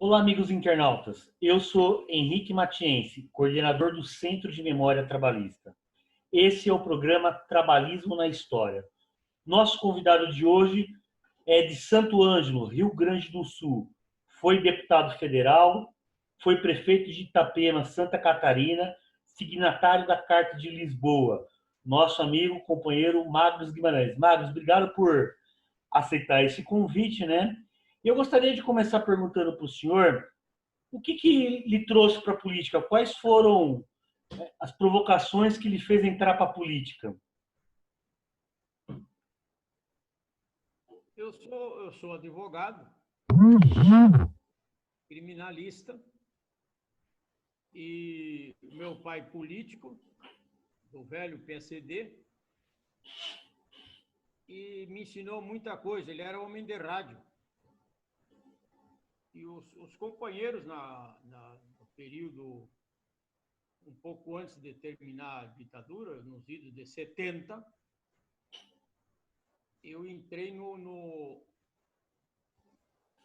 Olá, amigos internautas. Eu sou Henrique Matiense, coordenador do Centro de Memória Trabalhista. Esse é o programa Trabalhismo na História. Nosso convidado de hoje é de Santo Ângelo, Rio Grande do Sul. Foi deputado federal, foi prefeito de Itapema, Santa Catarina, signatário da Carta de Lisboa. Nosso amigo, companheiro Magros Guimarães. Magros, obrigado por aceitar esse convite, né? Eu gostaria de começar perguntando para o senhor o que lhe trouxe para a política? Quais foram as provocações que lhe fez entrar para a política? Eu sou advogado, criminalista, e meu pai político, do velho PSD, e me ensinou muita coisa. Ele era homem de rádio. E os companheiros, no período um pouco antes de terminar a ditadura, nos idos de 70, eu entrei no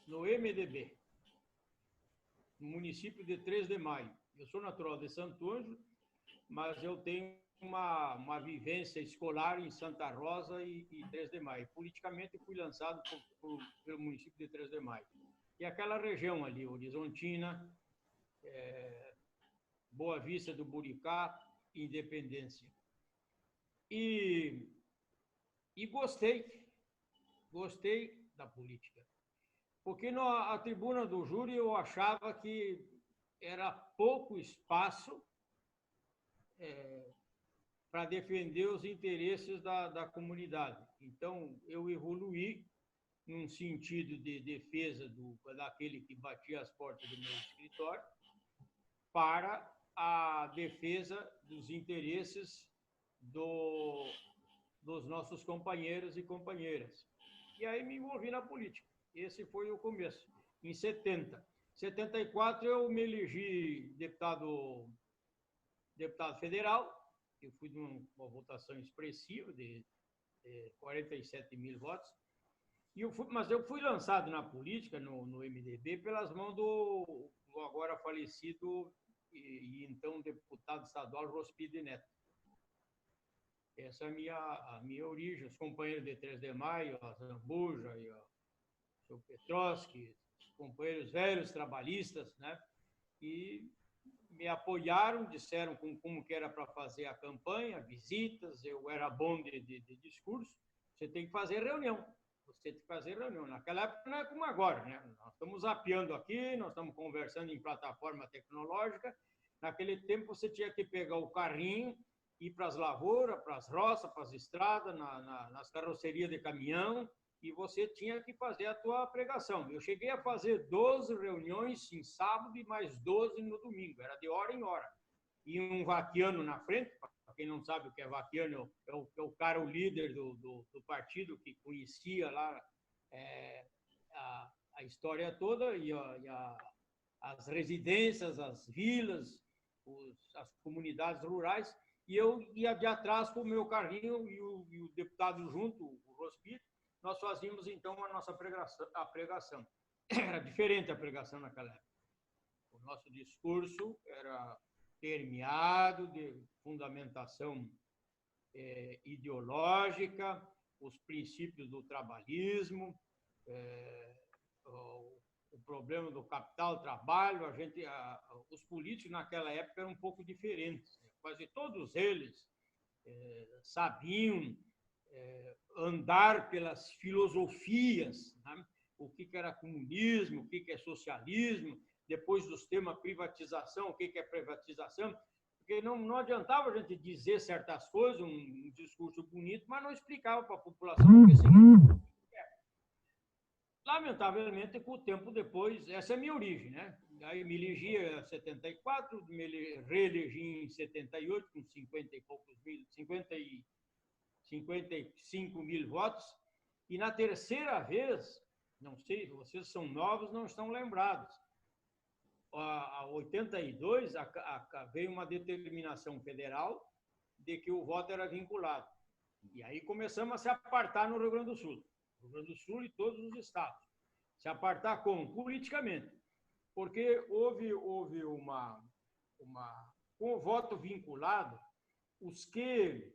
MDB, no município de 3 de Maio. Eu sou natural de Santo Ângelo, mas eu tenho uma vivência escolar em Santa Rosa e 3 de Maio. Politicamente, fui lançado pelo município de 3 de Maio. E aquela região ali, Horizontina, Boa Vista do Buricá, Independência. E gostei da política. Porque na tribuna do júri eu achava que era pouco espaço para defender os interesses da comunidade. Então, eu evoluí num sentido de defesa daquele que batia as portas do meu escritório para a defesa dos interesses dos nossos companheiros e companheiras. E aí me envolvi na política. Esse foi o começo. Em 70. Em 74 eu me elegi deputado federal. Eu fui de uma votação expressiva de 47 mil votos. Mas eu fui lançado na política, no MDB, pelas mãos do agora falecido e então deputado estadual Rospide Neto. Essa é a minha origem. Os companheiros de 3 de Maio, a Zambuja e o seu Petrovski, companheiros velhos trabalhistas, né? E me apoiaram, disseram como que era para fazer a campanha, visitas, eu era bom de discurso. Você tem que fazer reunião. Naquela época não é como agora, né? Nós estamos zapeando aqui, nós estamos conversando em plataforma tecnológica. Naquele tempo você tinha que pegar o carrinho, ir para as lavouras, para as roças, para as estradas, nas carrocerias de caminhão, e você tinha que fazer a tua pregação. Eu cheguei a fazer 12 reuniões em sábado e mais 12 no domingo, era de hora em hora. E um vaquiano na frente, para quem não sabe o que é vaquiano, é o cara, o líder do partido, que conhecia lá a história toda, as residências, as vilas, as comunidades rurais, e eu ia de atrás com o meu carrinho e o deputado junto, o Rospito. Nós fazíamos, então, a nossa pregação. Era diferente a pregação naquela época. O nosso discurso era permeado de fundamentação ideológica, os princípios do trabalhismo, o problema do capital-trabalho. Os políticos naquela época eram um pouco diferentes. Quase todos eles sabiam andar pelas filosofias, né? O que era comunismo, o que é socialismo, depois dos temas privatização, o que é privatização, porque não adiantava a gente dizer certas coisas, um discurso bonito, mas não explicava para a população o que significa. Lamentavelmente, com o tempo depois, essa é a minha origem, né? Aí me elegi em 74, me reelegi em 78, com 50 e poucos mil, 55 mil votos, e na terceira vez, não sei, vocês são novos, não estão lembrados, a 82 veio uma determinação federal de que o voto era vinculado. E aí começamos a se apartar no Rio Grande do Sul. Rio Grande do Sul e todos os estados. Se apartar como? Politicamente. porque houve com o voto vinculado, os que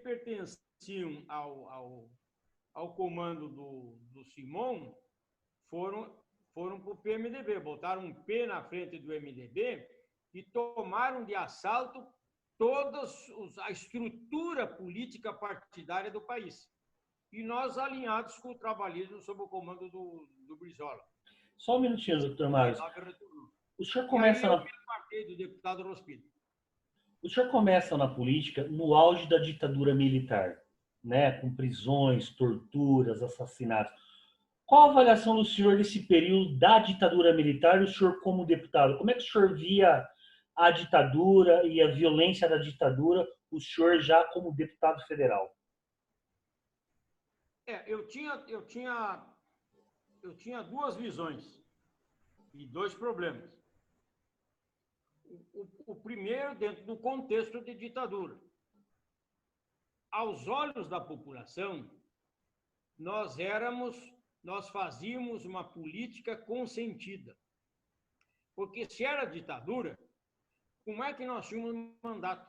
pertenciam ao comando do Simão foram para o PMDB, botaram um P na frente do MDB e tomaram de assalto toda a estrutura política partidária do país. E nós alinhados com o trabalhismo sob o comando do Brizola. Só um minutinho, doutor Mário. O senhor começa eu participei do deputado Rospino. O senhor começa na política no auge da ditadura militar, né? Com prisões, torturas, assassinatos. Qual a avaliação do senhor desse período da ditadura militar e o senhor como deputado? Como é que o senhor via a ditadura e a violência da ditadura, o senhor já como deputado federal? Eu tinha duas visões e dois problemas. O primeiro, dentro do contexto de ditadura. Aos olhos da população, nós fazíamos uma política consentida. Porque se era ditadura, como é que nós tínhamos um mandato?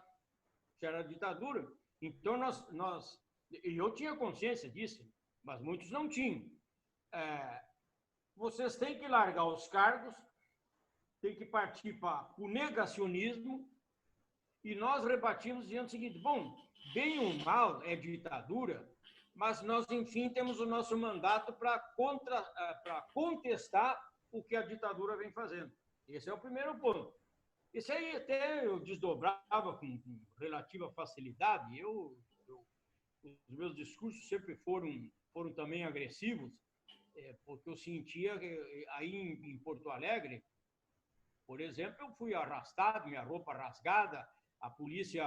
Se era ditadura, então eu tinha consciência disso, mas muitos não tinham. Vocês têm que largar os cargos, têm que partir para o negacionismo, e nós rebatimos dizendo o seguinte: bom, bem ou mal é ditadura, mas nós, enfim, temos o nosso mandato para contestar o que a ditadura vem fazendo. Esse é o primeiro ponto. Isso aí até eu desdobrava com relativa facilidade. Os meus discursos sempre foram também agressivos, porque eu sentia que aí em Porto Alegre, por exemplo, eu fui arrastado, minha roupa rasgada, a polícia,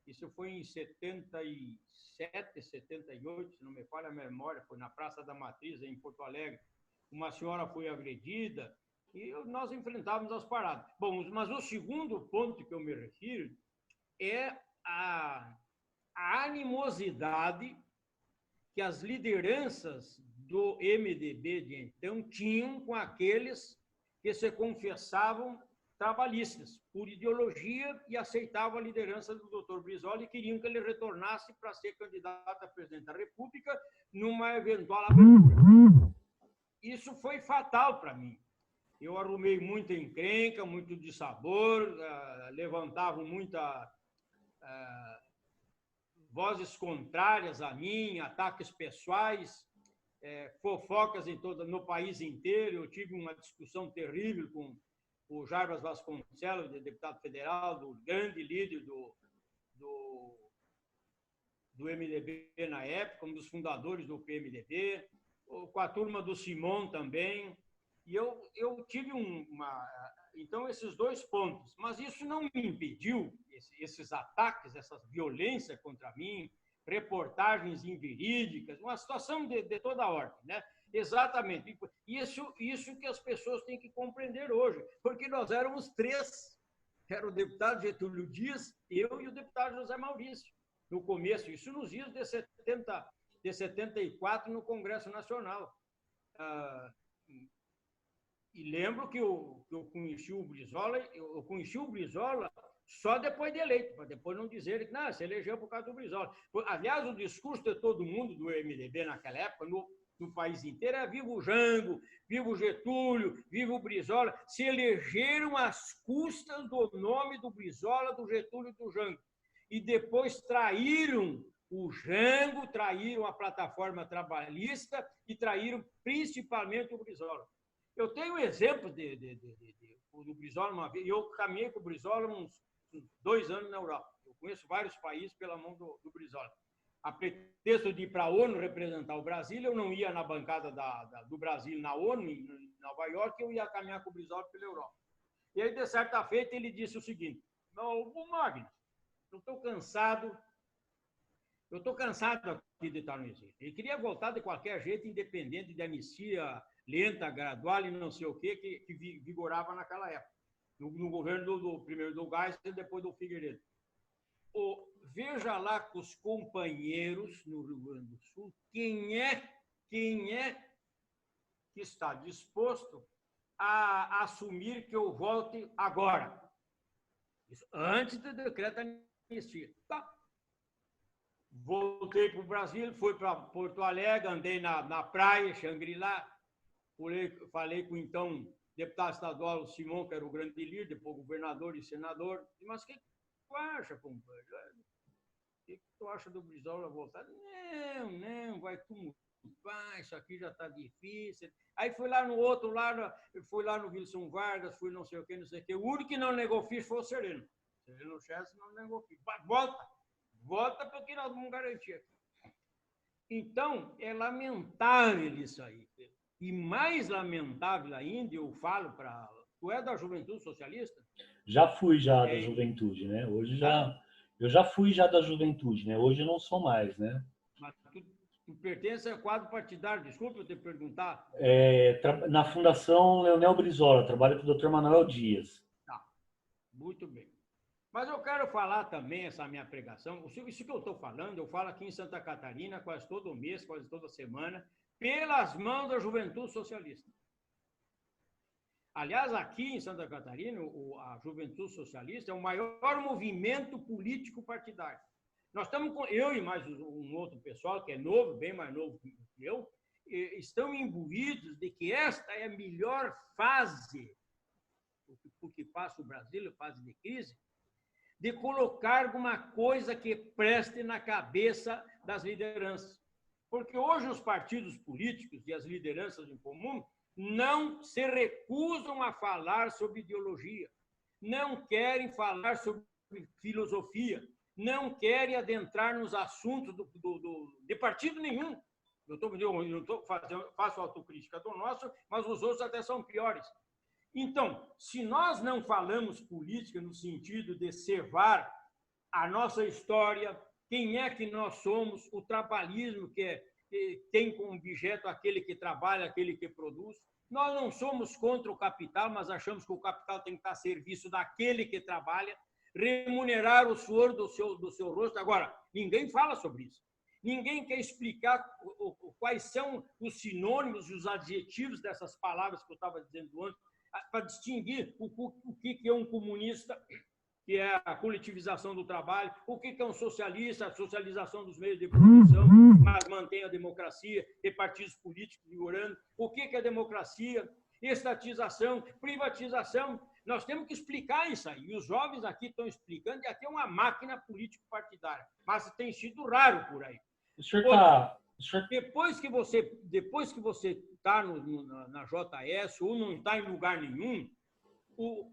isso foi em 77, 78, se não me falha a memória, foi na Praça da Matriz, em Porto Alegre. Uma senhora foi agredida e nós enfrentávamos as paradas. Bom, mas o segundo ponto que eu me refiro é a animosidade que as lideranças do MDB de então tinham com aqueles que se confessavam trabalhistas, por ideologia, e aceitavam a liderança do Dr. Brizola e queriam que ele retornasse para ser candidato a presidente da República numa eventual abertura. Isso foi fatal para mim. Eu arrumei muita encrenca, muito dissabor, levantavam vozes contrárias a mim, ataques pessoais, fofocas no país inteiro. Eu tive uma discussão terrível com o Jarbas Vasconcelos, deputado federal, do grande líder do MDB na época, um dos fundadores do PMDB, com a turma do Simão também. E eu tive então, esses dois pontos. Mas isso não me impediu, esses ataques, essa violência contra mim, reportagens inverídicas, uma situação de toda a ordem, né? Exatamente. Isso que as pessoas têm que compreender hoje, porque nós éramos três. Era o deputado Getúlio Dias, eu e o deputado José Maurício, no começo, isso nos dias de 74, no Congresso Nacional. E lembro que eu conheci o Brizola, só depois de eleito, para depois não dizer que se elegeu por causa do Brizola. Aliás, o discurso de todo mundo do MDB naquela época, no país inteiro, era viva o Jango, viva o Getúlio, viva o Brizola. Se elegeram às custas do nome do Brizola, do Getúlio e do Jango. E depois traíram o Jango, traíram a plataforma trabalhista e traíram principalmente o Brizola. Eu tenho um exemplo do Brizola uma vez. Eu caminhei com o Brizola uns 2 anos na Europa. Eu conheço vários países pela mão do Brizola. A pretexto de ir para a ONU representar o Brasil, eu não ia na bancada do Brasil na ONU, em Nova York, eu ia caminhar com o Brizola pela Europa. E aí, de certa feita, ele disse o seguinte: o Magno, eu estou cansado aqui de estar no exílio. Ele queria voltar de qualquer jeito, independente de anistia lenta, gradual e não sei o quê, que vigorava naquela época, no governo primeiro do Geisel e depois do Figueiredo. Veja lá com os companheiros no Rio Grande do Sul quem é que está disposto a assumir que eu volte agora. Isso antes do decreto da anistia. Tá. Voltei para o Brasil, fui para Porto Alegre, andei na praia, Xangri-Lá, falei com então deputado estadual Simão, que era o grande líder, depois governador e senador. Mas o que tu acha, compadre? O que tu acha do Brizola voltar? Não, vai tumultuar, isso aqui já está difícil. Aí fui lá no outro lado, fui lá no Wilson Vargas, fui não sei o que, não sei o que. O único que não negou ficha foi o Sereno. Sereno Chess não negou ficha. Volta porque nós vamos garantir aqui. Então, é lamentável isso aí. E mais lamentável ainda, eu falo para... Tu é da Juventude Socialista? Já fui da Juventude, né? Hoje já... Eu já fui da Juventude, né? Hoje eu não sou mais, né? Mas tu pertence a quadro partidário, desculpa eu te perguntar. Na Fundação Leonel Brizola, trabalho com o Dr. Manuel Dias. Tá, muito bem. Mas eu quero falar também, essa minha pregação, isso que eu estou falando, eu falo aqui em Santa Catarina, quase todo mês, quase toda semana, pelas mãos da Juventude Socialista. Aliás, aqui em Santa Catarina, a Juventude Socialista é o maior movimento político partidário. Nós estamos com, eu e mais um outro pessoal que é novo, bem mais novo que eu, estão imbuídos de que esta é a melhor fase, porque passa o Brasil, fase de crise, de colocar alguma coisa que preste na cabeça das lideranças. Porque hoje os partidos políticos e as lideranças em comum não se recusam a falar sobre ideologia, não querem falar sobre filosofia, não querem adentrar nos assuntos de partido nenhum. Eu faço autocrítica do nosso, mas os outros até são piores. Então, se nós não falamos política no sentido de cevar a nossa história, quem é que nós somos, o trabalhismo que tem como objeto aquele que trabalha, aquele que produz, nós não somos contra o capital, mas achamos que o capital tem que estar a serviço daquele que trabalha, remunerar o suor do seu rosto. Agora, ninguém fala sobre isso. Ninguém quer explicar quais são os sinônimos e os adjetivos dessas palavras que eu estava dizendo antes, para distinguir o que é um comunista, que é a coletivização do trabalho, o que é um socialista, a socialização dos meios de produção, mas mantém a democracia e partidos políticos vigorando, o que é democracia, estatização, privatização. Nós temos que explicar isso aí. E os jovens aqui estão explicando que aqui é uma máquina político-partidária, mas tem sido raro por aí. Depois que você está na JS ou não está em lugar nenhum,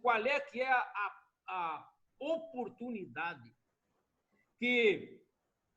qual é que é a oportunidade que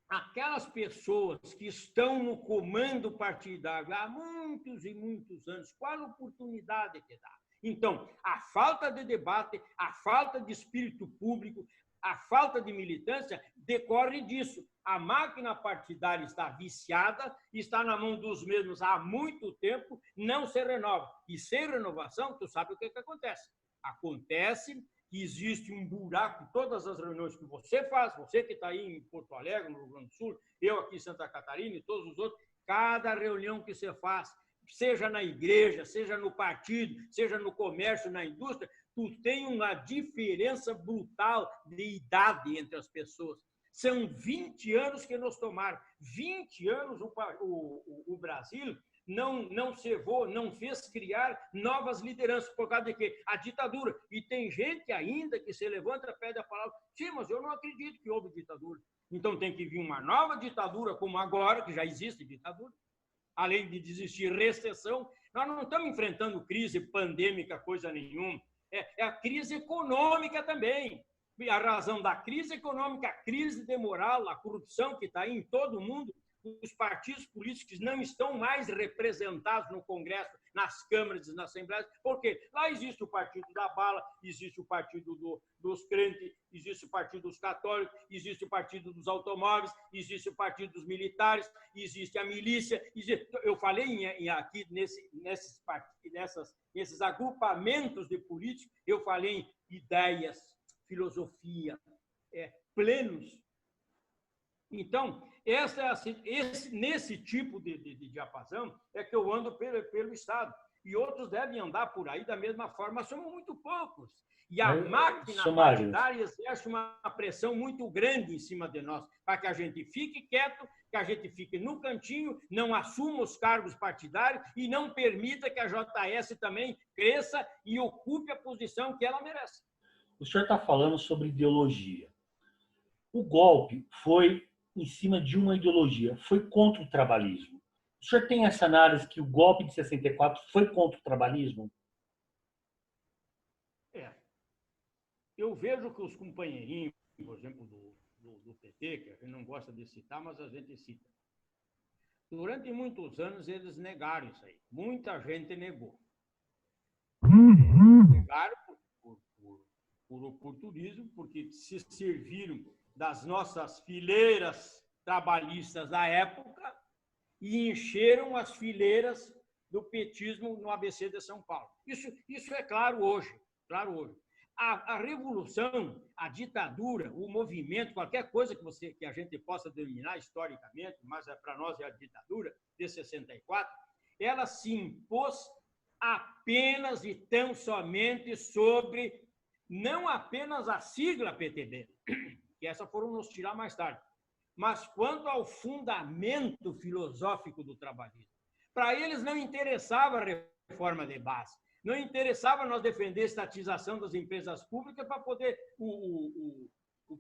aquelas pessoas que estão no comando partidário há muitos e muitos anos, qual a oportunidade que dá? Então, a falta de debate, a falta de espírito público, a falta de militância decorre disso. A máquina partidária está viciada, está na mão dos mesmos há muito tempo, não se renova. E sem renovação, tu sabe o que acontece. Acontece que existe um buraco em todas as reuniões que você faz, você que está aí em Porto Alegre, no Rio Grande do Sul, eu aqui em Santa Catarina e todos os outros, cada reunião que você faz, seja na igreja, seja no partido, seja no comércio, na indústria, tu tem uma diferença brutal de idade entre as pessoas. São 20 anos que nos tomaram. 20 anos o Brasil não cevou, não fez criar novas lideranças, por causa de quê? A ditadura. E tem gente ainda que se levanta, pede a palavra, sim, mas eu não acredito que houve ditadura. Então tem que vir uma nova ditadura, como agora, que já existe ditadura, além de existir recessão. Nós não estamos enfrentando crise pandêmica, coisa nenhuma. É a crise econômica também. E a razão da crise econômica, a crise de moral, a corrupção que está aí em todo o mundo, os partidos políticos não estão mais representados no Congresso, nas câmaras e nas assembleias, porque lá existe o partido da bala, existe o partido dos crentes, existe o partido dos católicos, existe o partido dos automóveis, existe o partido dos militares, existe a milícia. Eu falei aqui nesses agrupamentos de políticos, eu falei em ideias, filosofia, plenos. Então, nesse tipo de diapasão é que eu ando pelo Estado. e outros devem andar por aí da mesma forma, mas somos muito poucos. E a Mas, máquina seu Mário, partidária exerce uma pressão muito grande em cima de nós, para que a gente fique quieto, que a gente fique no cantinho, não assuma os cargos partidários e não permita que a JS também cresça e ocupe a posição que ela merece. o senhor está falando sobre ideologia. O golpe foi em cima de uma ideologia, foi contra o trabalhismo. O senhor tem essa análise que o golpe de 64 foi contra o trabalhismo? É. Eu vejo que os companheirinhos, por exemplo, do PT, que a gente não gosta de citar, mas a gente cita. Durante muitos anos eles negaram isso aí. Muita gente negou. Negaram por oportunismo, porque se serviram das nossas fileiras trabalhistas da época e encheram as fileiras do petismo no ABC de São Paulo. Isso é claro hoje. Claro hoje. A revolução, a ditadura, o movimento, qualquer coisa que a gente possa denominar historicamente, mas para nós é a ditadura de 64, ela se impôs apenas e tão somente sobre, não apenas a sigla PTB, que essa foram nos tirar mais tarde, mas quanto ao fundamento filosófico do trabalhismo. Para eles não interessava a reforma de base. Não interessava nós defender a estatização das empresas públicas para poder o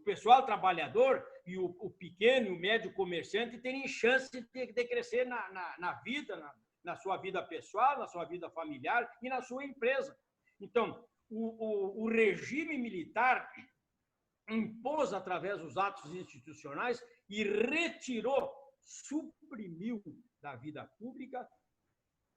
pessoal trabalhador e o pequeno e o médio comerciante terem chance de crescer na vida, na sua vida pessoal, na sua vida familiar e na sua empresa. Então, o regime militar impôs, através dos atos institucionais, e retirou, suprimiu da vida pública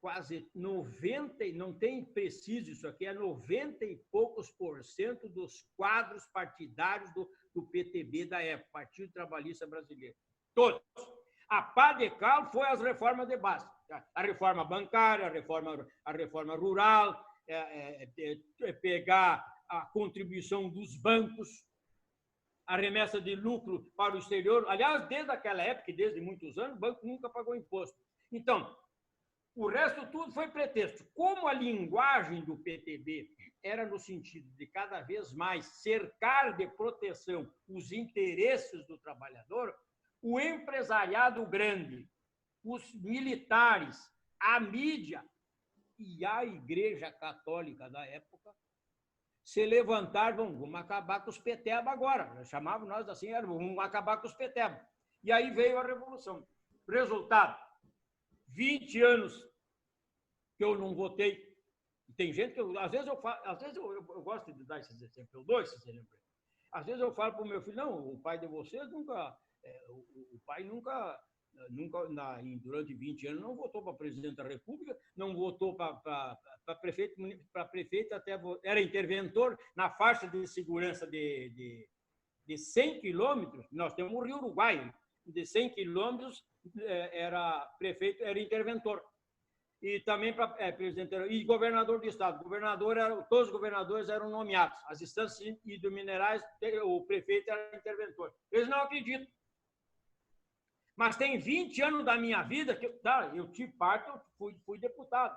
quase 90, não tem preciso isso aqui, é 90 e poucos % dos quadros partidários do PTB da época, Partido Trabalhista Brasileiro. Todos. A pá de cal foi as reformas de base. A reforma bancária, a reforma rural, pegar a contribuição dos bancos, a remessa de lucro para o exterior. Aliás, desde aquela época, desde muitos anos, o banco nunca pagou imposto. Então, o resto tudo foi pretexto. Como a linguagem do PTB era no sentido de cada vez mais cercar de proteção os interesses do trabalhador, o empresariado grande, os militares, a mídia e a Igreja Católica da época se levantaram, vamos acabar com os petebas agora. Chamavam nós assim, vamos acabar com os petebas. E aí veio a Revolução. Resultado, 20 anos que eu não votei. Tem gente que, às vezes eu gosto de dar esses exemplos, eu dou esses exemplos. Às vezes eu falo para o meu filho, não, o pai de vocês nunca, o pai nunca durante 20 anos, não votou para presidente da República, não votou para prefeito, até era interventor na faixa de segurança de 100 quilômetros. Nós temos o Rio Uruguai, de 100 quilômetros, era prefeito, era interventor. E também para presidente e governador do estado. Todos os governadores eram nomeados. As instâncias hidrominerais, o prefeito era interventor. Eles não acreditam. Mas tem 20 anos da minha vida que eu tive parte, eu fui deputado.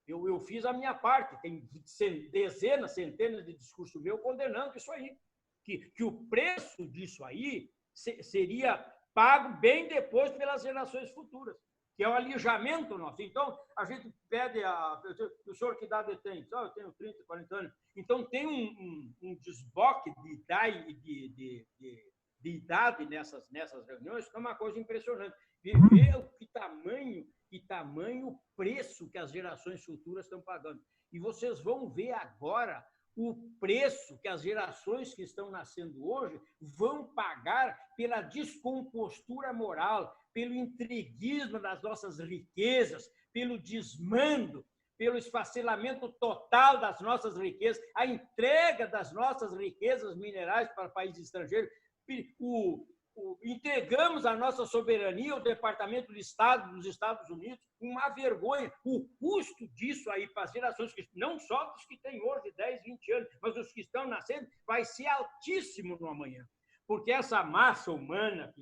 Eu fiz a minha parte. Tem dezenas, centenas de discursos meus condenando isso aí. Que o preço disso aí seria pago bem depois pelas gerações futuras, que é o alijamento nosso. Então, a gente pede, o senhor que idade tem? Eu tenho 30, 40 anos. Então, tem um desboque de idade nessas reuniões, que é uma coisa impressionante. Ver que tamanho o preço que as gerações futuras estão pagando. E vocês vão ver agora o preço que as gerações que estão nascendo hoje vão pagar pela descompostura moral, pelo entreguismo das nossas riquezas, pelo desmando, pelo esfacelamento total das nossas riquezas, a entrega das nossas riquezas minerais para países estrangeiros. Entregamos a nossa soberania ao Departamento de Estado dos Estados Unidos, uma vergonha. O custo disso aí para as gerações, não só dos que têm hoje 10, 20 anos, mas os que estão nascendo, vai ser altíssimo no amanhã. Porque essa massa humana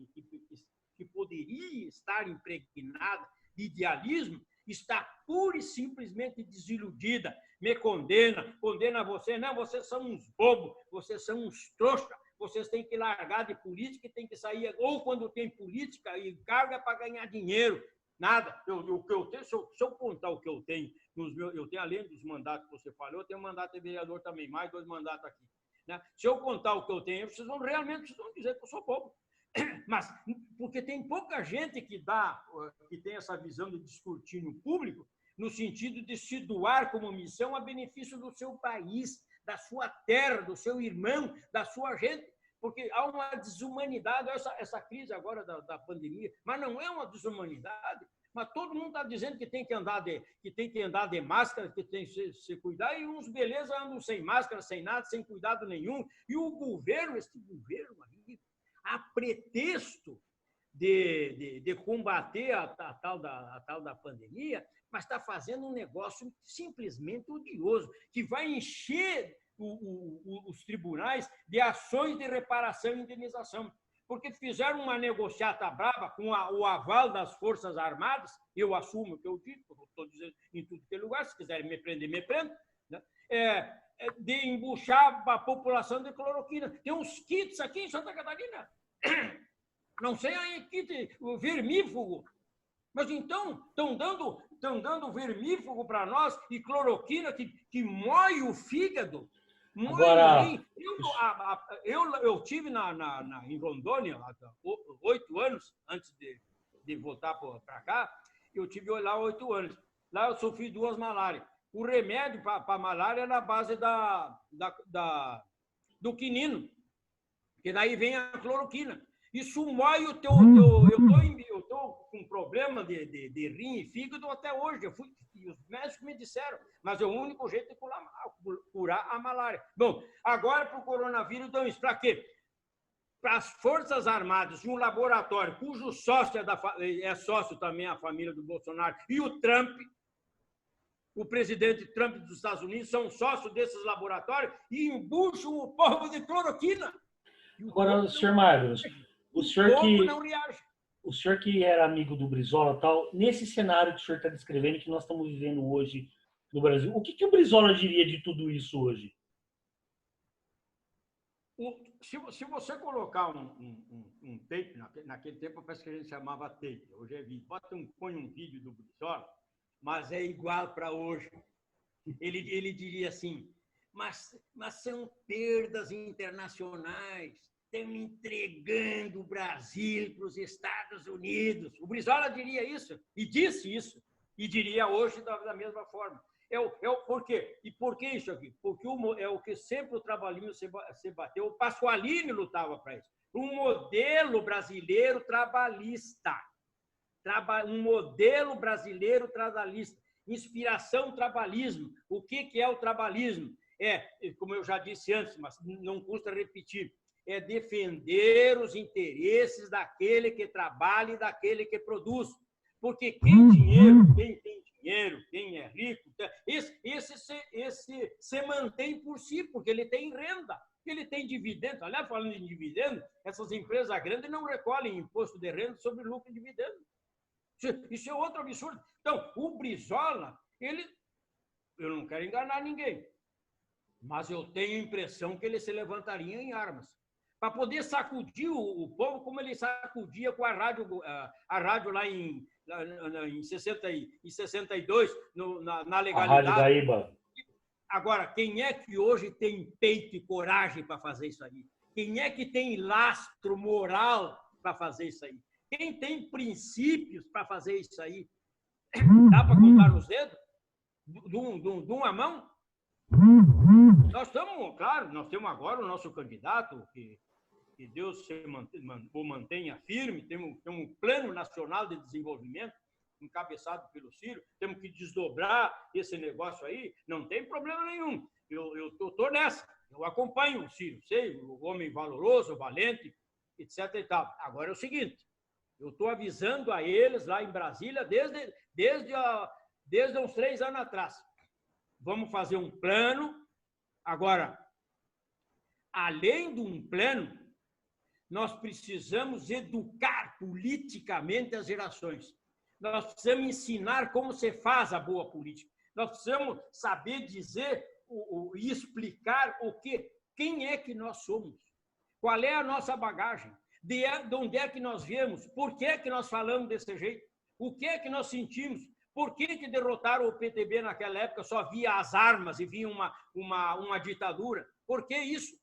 que poderia estar impregnada de idealismo, está pura e simplesmente desiludida, me condena você, não, vocês são uns bobos, vocês são uns trouxas, vocês têm que largar de política e têm que sair, ou quando tem política e carga para ganhar dinheiro, nada. O que eu tenho, se eu contar o que eu tenho, eu tenho, além dos mandatos que você falou, eu tenho um mandato de vereador também, mais 2 mandatos aqui. Né? Se eu contar o que eu tenho, vocês vão dizer que eu sou bobo. Mas, porque tem pouca gente que tem essa visão de escrutínio público, no sentido de se doar como missão a benefício do seu país, da sua terra, do seu irmão, da sua gente, porque há uma desumanidade, essa crise agora da pandemia, mas não é uma desumanidade, mas todo mundo está dizendo que tem que andar de máscara, que tem que se cuidar, e uns, beleza, andam sem máscara, sem nada, sem cuidado nenhum, e o governo, esse governo aí, a pretexto de combater a tal da pandemia, mas está fazendo um negócio simplesmente odioso, que vai encher os tribunais de ações de reparação e indenização, porque fizeram uma negociata brava com o aval das Forças Armadas, eu assumo o que eu digo, estou dizendo em tudo que é lugar, se quiserem me prender, me prendam, né? De embuchar a população de cloroquina. Tem uns kits aqui em Santa Catarina, não sei aí, kit vermífugo, mas então estão dando vermífugo para nós e cloroquina que moe o fígado. Agora, eu tive em Rondônia, há 8 anos, antes de voltar para cá, eu tive lá 8 anos. Lá eu sofri 2 malárias. O remédio para a malária é na base do quinino, que daí vem a cloroquina. Isso moe o teu... Eu estou com problema de rim e fígado até hoje. E os médicos me disseram, mas é o único jeito de curar a malária. Bom, agora para o coronavírus, então isso para quê? Para as Forças Armadas, um laboratório cujo sócio é sócio também a família do Bolsonaro, e o Trump, o presidente Trump dos Estados Unidos, são sócios desses laboratórios e embucham o povo de cloroquina. Agora, senhor Magno, o senhor que era amigo do Brizola, tal, nesse cenário que o senhor está descrevendo, que nós estamos vivendo hoje no Brasil, o que o Brizola diria de tudo isso hoje? Se você colocar um tape, naquele tempo parece que a gente chamava tape, hoje é vídeo, põe um vídeo do Brizola, mas é igual para hoje. Ele diria assim, mas são perdas internacionais, estão entregando o Brasil para os Estados Unidos. O Brizola diria isso, e disse isso, e diria hoje da mesma forma. Por quê? E por que isso aqui? Porque é o que sempre o trabalhinho se bateu, o Pasqualini lutava para isso. Um modelo brasileiro trabalhista. Um modelo brasileiro trabalhista. Inspiração trabalhismo. O que é o trabalhismo? Como eu já disse antes, mas não custa repetir, é defender os interesses daquele que trabalha e daquele que produz. Porque quem tem dinheiro, quem é rico, esse se mantém por si, porque ele tem renda, ele tem dividendo. Aliás, falando em dividendo, essas empresas grandes não recolhem imposto de renda sobre lucro e dividendo. Isso é outro absurdo. Então, o Brizola, eu não quero enganar ninguém, mas eu tenho a impressão que ele se levantaria em armas para poder sacudir o povo como ele sacudia com a rádio lá em 62, na legalidade. A Rádio Gaíba. Agora, quem é que hoje tem peito e coragem para fazer isso aí? Quem é que tem lastro moral para fazer isso aí? Quem tem princípios para fazer isso aí? Dá para contar nos dedos? De uma mão? Nós temos agora o nosso candidato, que Deus o mantenha firme, temos um plano nacional de desenvolvimento, encabeçado pelo Ciro, temos que desdobrar esse negócio aí, não tem problema nenhum. Eu estou nessa, eu acompanho o Ciro, sei, o homem valoroso, valente, etc. e tal. Agora é o seguinte, eu estou avisando a eles lá em Brasília desde uns 3 anos atrás. Vamos fazer um plano. Agora, além de um plano, nós precisamos educar politicamente as gerações. Nós precisamos ensinar como se faz a boa política. Nós precisamos saber dizer e explicar quem é que nós somos, qual é a nossa bagagem, de onde é que nós viemos, por que é que nós falamos desse jeito, o que é que nós sentimos, por que derrotaram o PTB naquela época, só via as armas e via uma ditadura. Por que isso?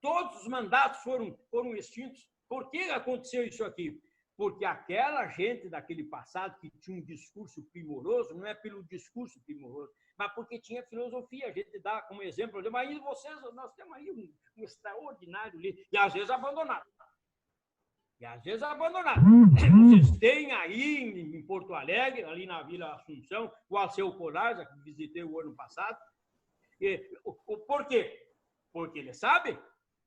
Todos os mandatos foram extintos. Por que aconteceu isso aqui? Porque aquela gente daquele passado que tinha um discurso primoroso, não é pelo discurso primoroso, mas porque tinha filosofia. A gente dá como exemplo, mas aí nós temos aí um extraordinário líder, e às vezes abandonado. Vocês têm aí em Porto Alegre, ali na Vila Assunção, o Alceu Colares, que visitei o ano passado. Por quê? Porque ele sabe,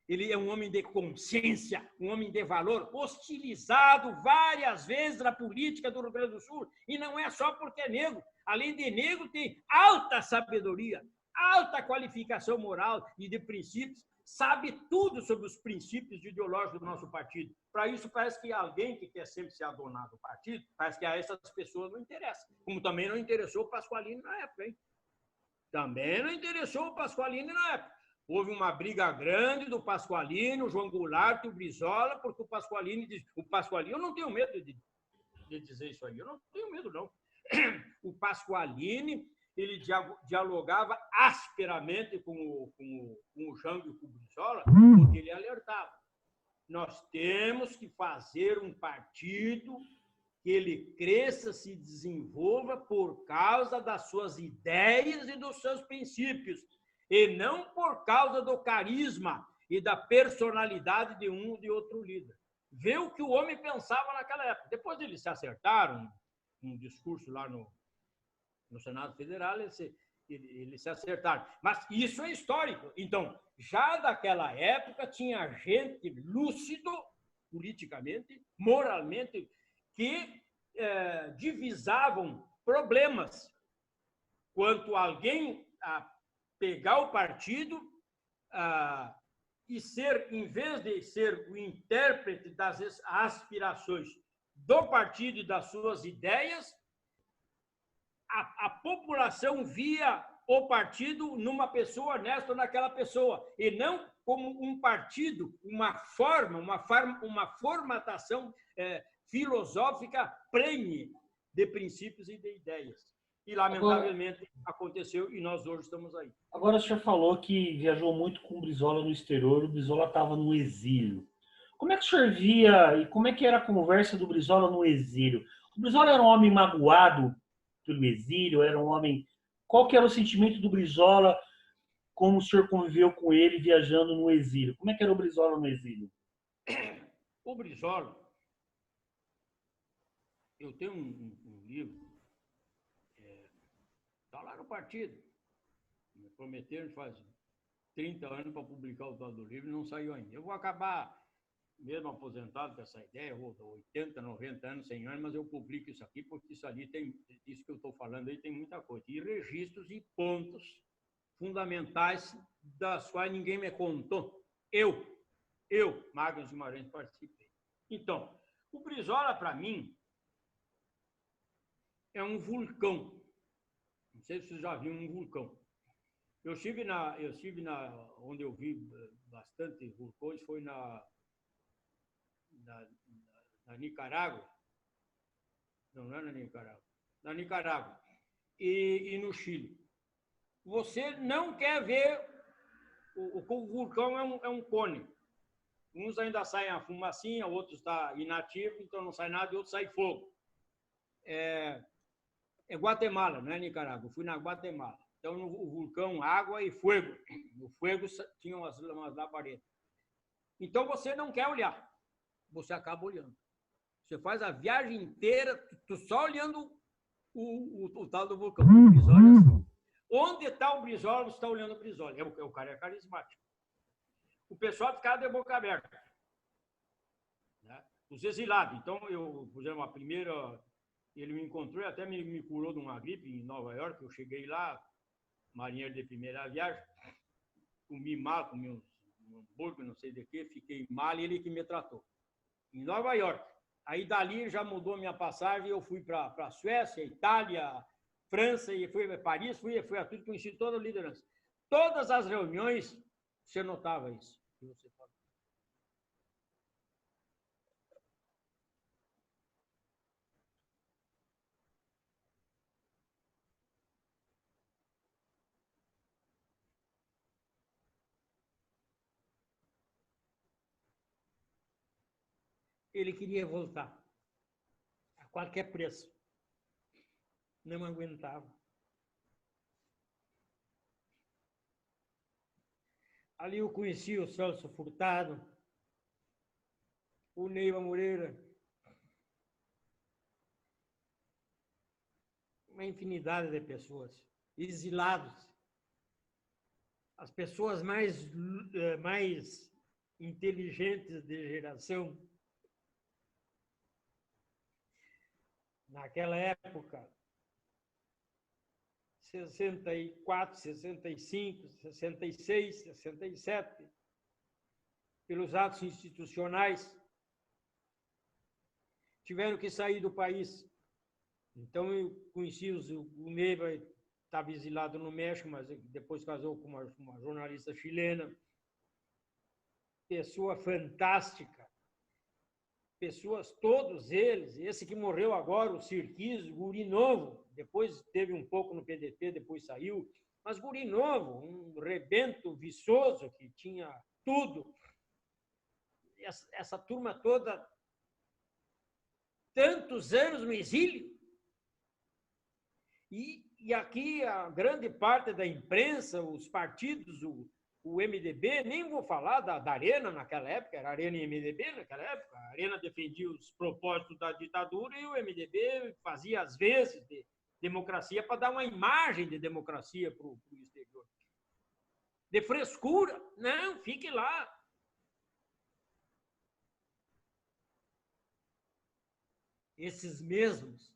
ele é um homem de consciência, um homem de valor, hostilizado várias vezes na política do Rio Grande do Sul, e não é só porque é negro. Além de negro, tem alta sabedoria, alta qualificação moral e de princípios, sabe tudo sobre os princípios ideológicos do nosso partido. Para isso, parece que alguém que quer sempre ser adonado do partido, parece que a essas pessoas não interessa. Como também não interessou o Pasqualini na época, hein? Também não interessou o Pasqualini na época. Houve uma briga grande do Pasqualini, o João Goulart e o Brizola, porque o Pasqualini diz... eu não tenho medo de dizer isso aí, eu não tenho medo, não. O Pasqualini, ele dialogava asperamente com o Jango e com o Brizola, porque ele alertava. Nós temos que fazer um partido que ele cresça, se desenvolva por causa das suas ideias e dos seus princípios, e não por causa do carisma e da personalidade de um ou de outro líder. Vê o que o homem pensava naquela época. Depois eles se acertaram, um discurso lá no Senado Federal, eles se acertaram. Mas isso é histórico. Então, já daquela época, tinha gente lúcido, politicamente, moralmente, que divisavam problemas. Quanto alguém a pegar o partido e ser, em vez de ser o intérprete das aspirações do partido e das suas ideias, a população via o partido numa pessoa honesta, naquela pessoa, e não como um partido, uma formatação filosófica prenhe de princípios e de ideias. E, lamentavelmente, aconteceu e nós hoje estamos aí. Agora, o senhor falou que viajou muito com o Brizola no exterior, o Brizola estava no exílio. Como é que o senhor via e como é que era a conversa do Brizola no exílio? O Brizola era um homem magoado pelo exílio, era um homem... Qual que era o sentimento do Brizola, como o senhor conviveu com ele viajando no exílio? Como é que era o Brizola no exílio? O Brizola, eu tenho um livro, está lá no partido, me prometeram faz 30 anos para publicar o tal do livro e não saiu ainda. Eu vou acabar, mesmo aposentado com essa ideia, vou 80, 90 anos, 100 anos, mas eu publico isso aqui porque isso ali tem, isso que eu estou falando aí tem muita coisa. E registros e pontos fundamentais das quais ninguém me contou. Eu, Magnus Guimarães, participei. Então, o Brizola, para mim, é um vulcão. Não sei se vocês já viram um vulcão. Eu estive onde eu vi bastante vulcões, foi na Nicarágua. Não é na Nicarágua. Na Nicarágua. E no Chile. Você não quer ver... O vulcão é um cone. Uns ainda saem a fumacinha, outros está inativo, então não sai nada, e outros sai fogo. É Guatemala, não é Nicarágua. Eu fui na Guatemala. Então, o vulcão, água e fogo. No fogo tinha umas labaredas. Então, você não quer olhar. Você acaba olhando. Você faz a viagem inteira, tu só olhando o tal do vulcão. O Brizola é assim. Onde está o Brizola, você está olhando o Brizola. O cara é carismático. O pessoal ficava de boca aberta. Né? Os exilados. Então, por exemplo, a primeira... Ele me encontrou e até me curou de uma gripe em Nova York. Eu cheguei lá, marinheiro de primeira viagem, comi mal, comi um hambúrguer, não sei de quê, fiquei mal e ele que me tratou. Em Nova York. Aí dali já mudou minha passagem, eu fui para a Suécia, Itália, França, e fui a Paris, fui a tudo, conheci toda a liderança. Todas as reuniões, você notava isso. Ele queria voltar, a qualquer preço. Não aguentava. Ali eu conheci o Celso Furtado, o Neiva Moreira, uma infinidade de pessoas, exilados, as pessoas mais inteligentes de geração. Naquela época, 64, 65, 66, 67, pelos atos institucionais, tiveram que sair do país. Então, eu conheci o Neiva, estava exilado no México, mas depois casou com uma jornalista chilena. Pessoa fantástica. Pessoas, todos eles, esse que morreu agora, o Sirquis, guri novo, depois teve um pouco no PDT, depois saiu, mas guri novo, um rebento viçoso que tinha tudo. Essa turma toda, tantos anos no exílio. E aqui a grande parte da imprensa, os partidos, o MDB, nem vou falar da Arena naquela época, era Arena e MDB naquela época. A Arena defendia os propósitos da ditadura e o MDB fazia, às vezes, de democracia para dar uma imagem de democracia para o exterior. De frescura, não, fique lá. Esses mesmos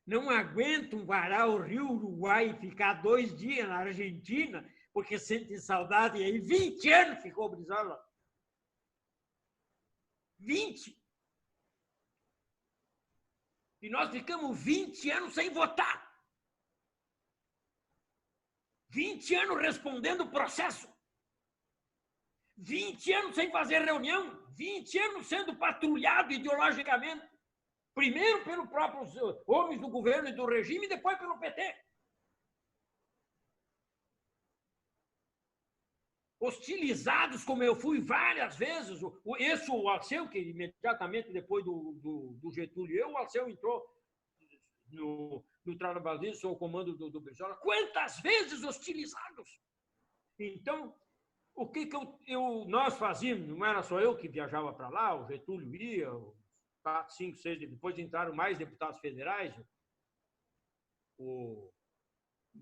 não aguentam varar o Rio Uruguai e ficar 2 dias na Argentina porque sente saudade, e aí 20 anos ficou o Brizola. 20. E nós ficamos 20 anos sem votar. 20 anos respondendo processo. 20 anos sem fazer reunião. 20 anos sendo patrulhado ideologicamente. Primeiro pelos próprios homens do governo e do regime, e depois pelo PT. Hostilizados, como eu fui várias vezes. O Alceu, que imediatamente depois do Getúlio, o Alceu entrou no trabalho, sob o comando do Brizola. Quantas vezes hostilizados? Então, o que nós fazíamos? Não era só eu que viajava para lá, o Getúlio ia, 4, 5, 6, depois entraram mais deputados federais.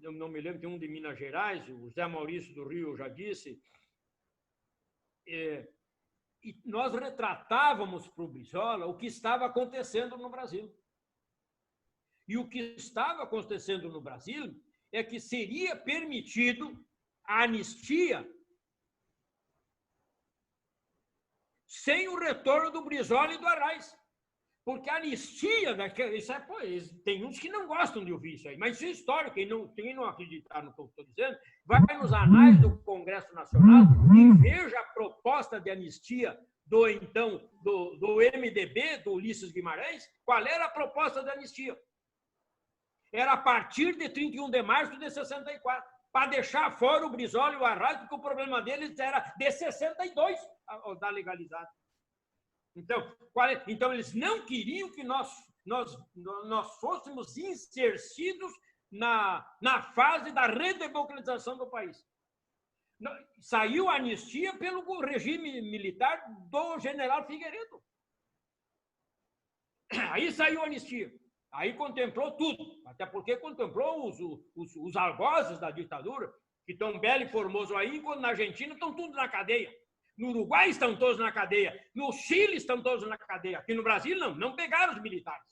Eu não me lembro, tem um de Minas Gerais, o Zé Maurício do Rio, eu já disse. E nós retratávamos para o Brizola o que estava acontecendo no Brasil. E o que estava acontecendo no Brasil é que seria permitido a anistia sem o retorno do Brizola e do Arraes. Porque a anistia tem uns que não gostam de ouvir isso aí, mas isso é história. Quem não acreditar no que eu estou dizendo, vai nos anais do Congresso Nacional e veja a proposta de anistia do MDB, do Ulisses Guimarães. Qual era a proposta de anistia? Era a partir de 31 de março de 64, para deixar fora o Brizola e o Arraes, porque o problema deles era de 62 da legalidade. Então, eles não queriam que nós fôssemos insercidos na fase da redemocratização do país. Saiu a anistia pelo regime militar do general Figueiredo. Aí saiu a anistia. Aí contemplou tudo, até porque contemplou os algozes da ditadura, que estão belo e formoso aí, enquanto na Argentina estão tudo na cadeia. No Uruguai estão todos na cadeia. No Chile estão todos na cadeia. Aqui no Brasil, não pegaram os militares.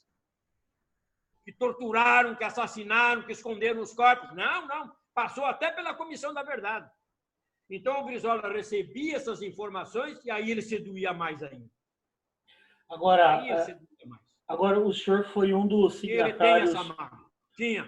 Que torturaram, que assassinaram, que esconderam os corpos. Não. Passou até pela Comissão da Verdade. Então, o Brizola recebia essas informações e aí ele seduzia mais ainda. Agora, Aí ele seduziu mais. agora o senhor foi um dos Ele tem essa signatários. marca. Tinha.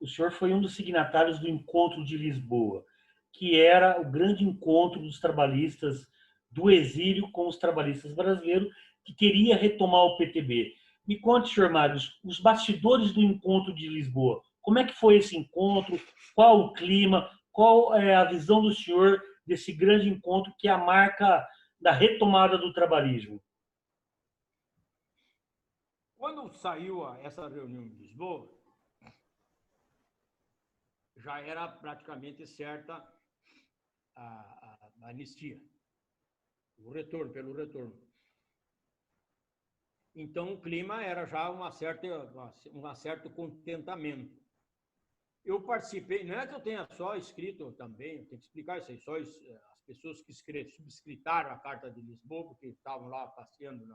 O senhor foi um dos signatários do Encontro de Lisboa, que era o grande encontro dos trabalhistas do exílio com os trabalhistas brasileiros, que queria retomar o PTB. Me conte, senhor Mário, os bastidores do Encontro de Lisboa. Como é que foi esse encontro? Qual o clima? Qual é a visão do senhor desse grande encontro que é a marca da retomada do trabalhismo? Quando saiu essa reunião em Lisboa, já era praticamente certa a anistia, o retorno, pelo retorno. Então, o clima era já um certo contentamento. Eu participei, não é que eu tenha só escrito também, eu tenho que explicar isso aí, só as pessoas que subscritaram a Carta de Lisboa, porque estavam lá passeando,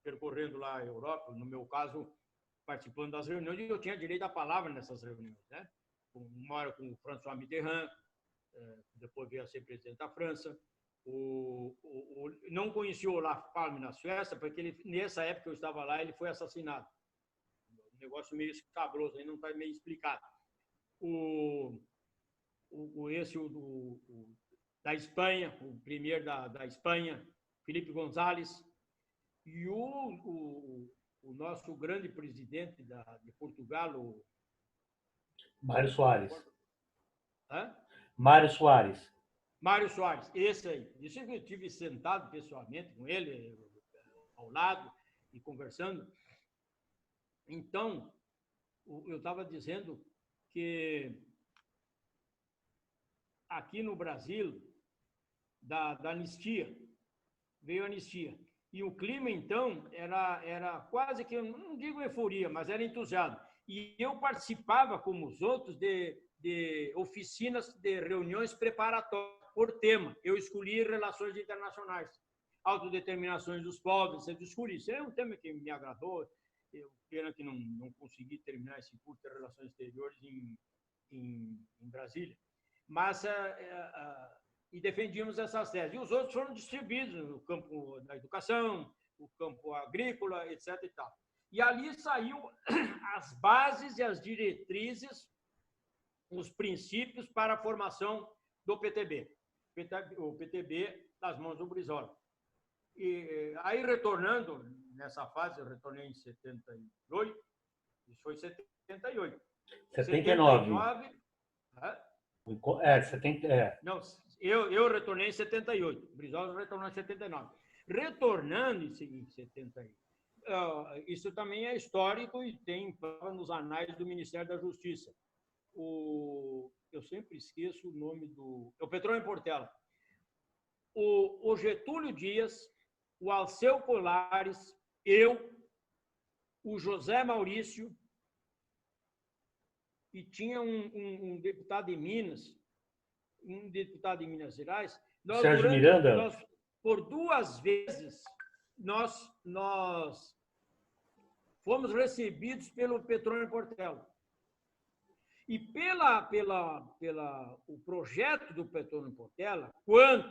percorrendo lá a Europa, no meu caso, participando das reuniões, e eu tinha direito à palavra nessas reuniões, né? Uma hora com o François Mitterrand, depois veio a ser presidente da França. Não conheci o Olaf Palme na Suécia, porque nessa época eu estava lá, ele foi assassinado. Um negócio meio escabroso, aí não está meio explicado. Da Espanha, o primeiro da Espanha, Felipe González, e o nosso grande presidente de Portugal, Mário Soares. Hã? Mário Soares. Mário Soares, esse aí. Isso eu estive sentado pessoalmente com ele, ao lado, e conversando. Então, eu estava dizendo que aqui no Brasil, da anistia, veio a anistia. E o clima, então, era quase que, não digo euforia, mas era entusiasmo. E eu participava, como os outros, de oficinas, de reuniões preparatórias por tema. Eu escolhi relações internacionais, autodeterminações dos povos, eu escolhi. Isso é um tema que me agradou. Eu pena que não consegui terminar esse curso de relações exteriores em Brasília. Mas e defendíamos essas teses. E os outros foram distribuídos no campo da educação, no campo agrícola, etc. E tal. E ali saiu as bases e as diretrizes, os princípios para a formação do PTB. O PTB das mãos do Brizola. E aí, retornando, nessa fase, eu retornei em 78, isso foi 78. 79. 79. Não, eu retornei em 78. O Brizola retornou em 79. Retornando em 78. Isso também é histórico e tem prova nos anais do Ministério da Justiça. Eu sempre esqueço o nome é o Petrônio Portela. O Getúlio Dias, o Alceu Colares, eu, o José Maurício, e tinha um deputado em Minas, Gerais. Sérgio Miranda? Por 2 vezes, nós fomos recebidos pelo Petrônio Portela. E o projeto do Petrônio Portela, quanto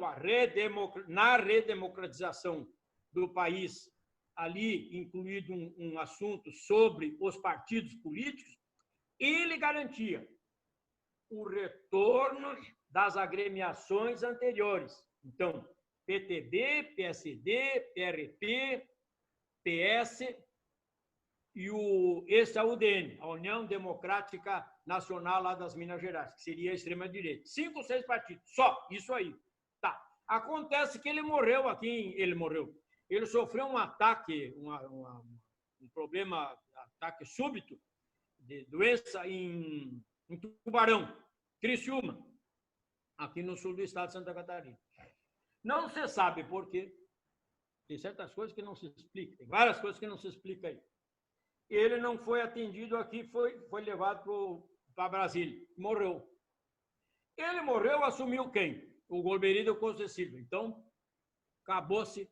na redemocratização do país, ali incluído um assunto sobre os partidos políticos, ele garantia o retorno das agremiações anteriores. Então, PTB, PSD, PRP, PS e esse é a UDN, a União Democrática Nacional lá das Minas Gerais, que seria a extrema-direita. 5 ou 6 partidos, só, isso aí. Tá. Acontece que ele morreu aqui, ele sofreu um ataque, um problema, ataque súbito, de doença em Tubarão, Criciúma, aqui no sul do estado de Santa Catarina. Não se sabe por quê. Tem certas coisas que não se explicam, tem várias coisas que não se explicam aí. Ele não foi atendido aqui, foi levado para Brasília, morreu. Ele morreu, assumiu quem? O Golbery Costa Silva. Então, acabou-se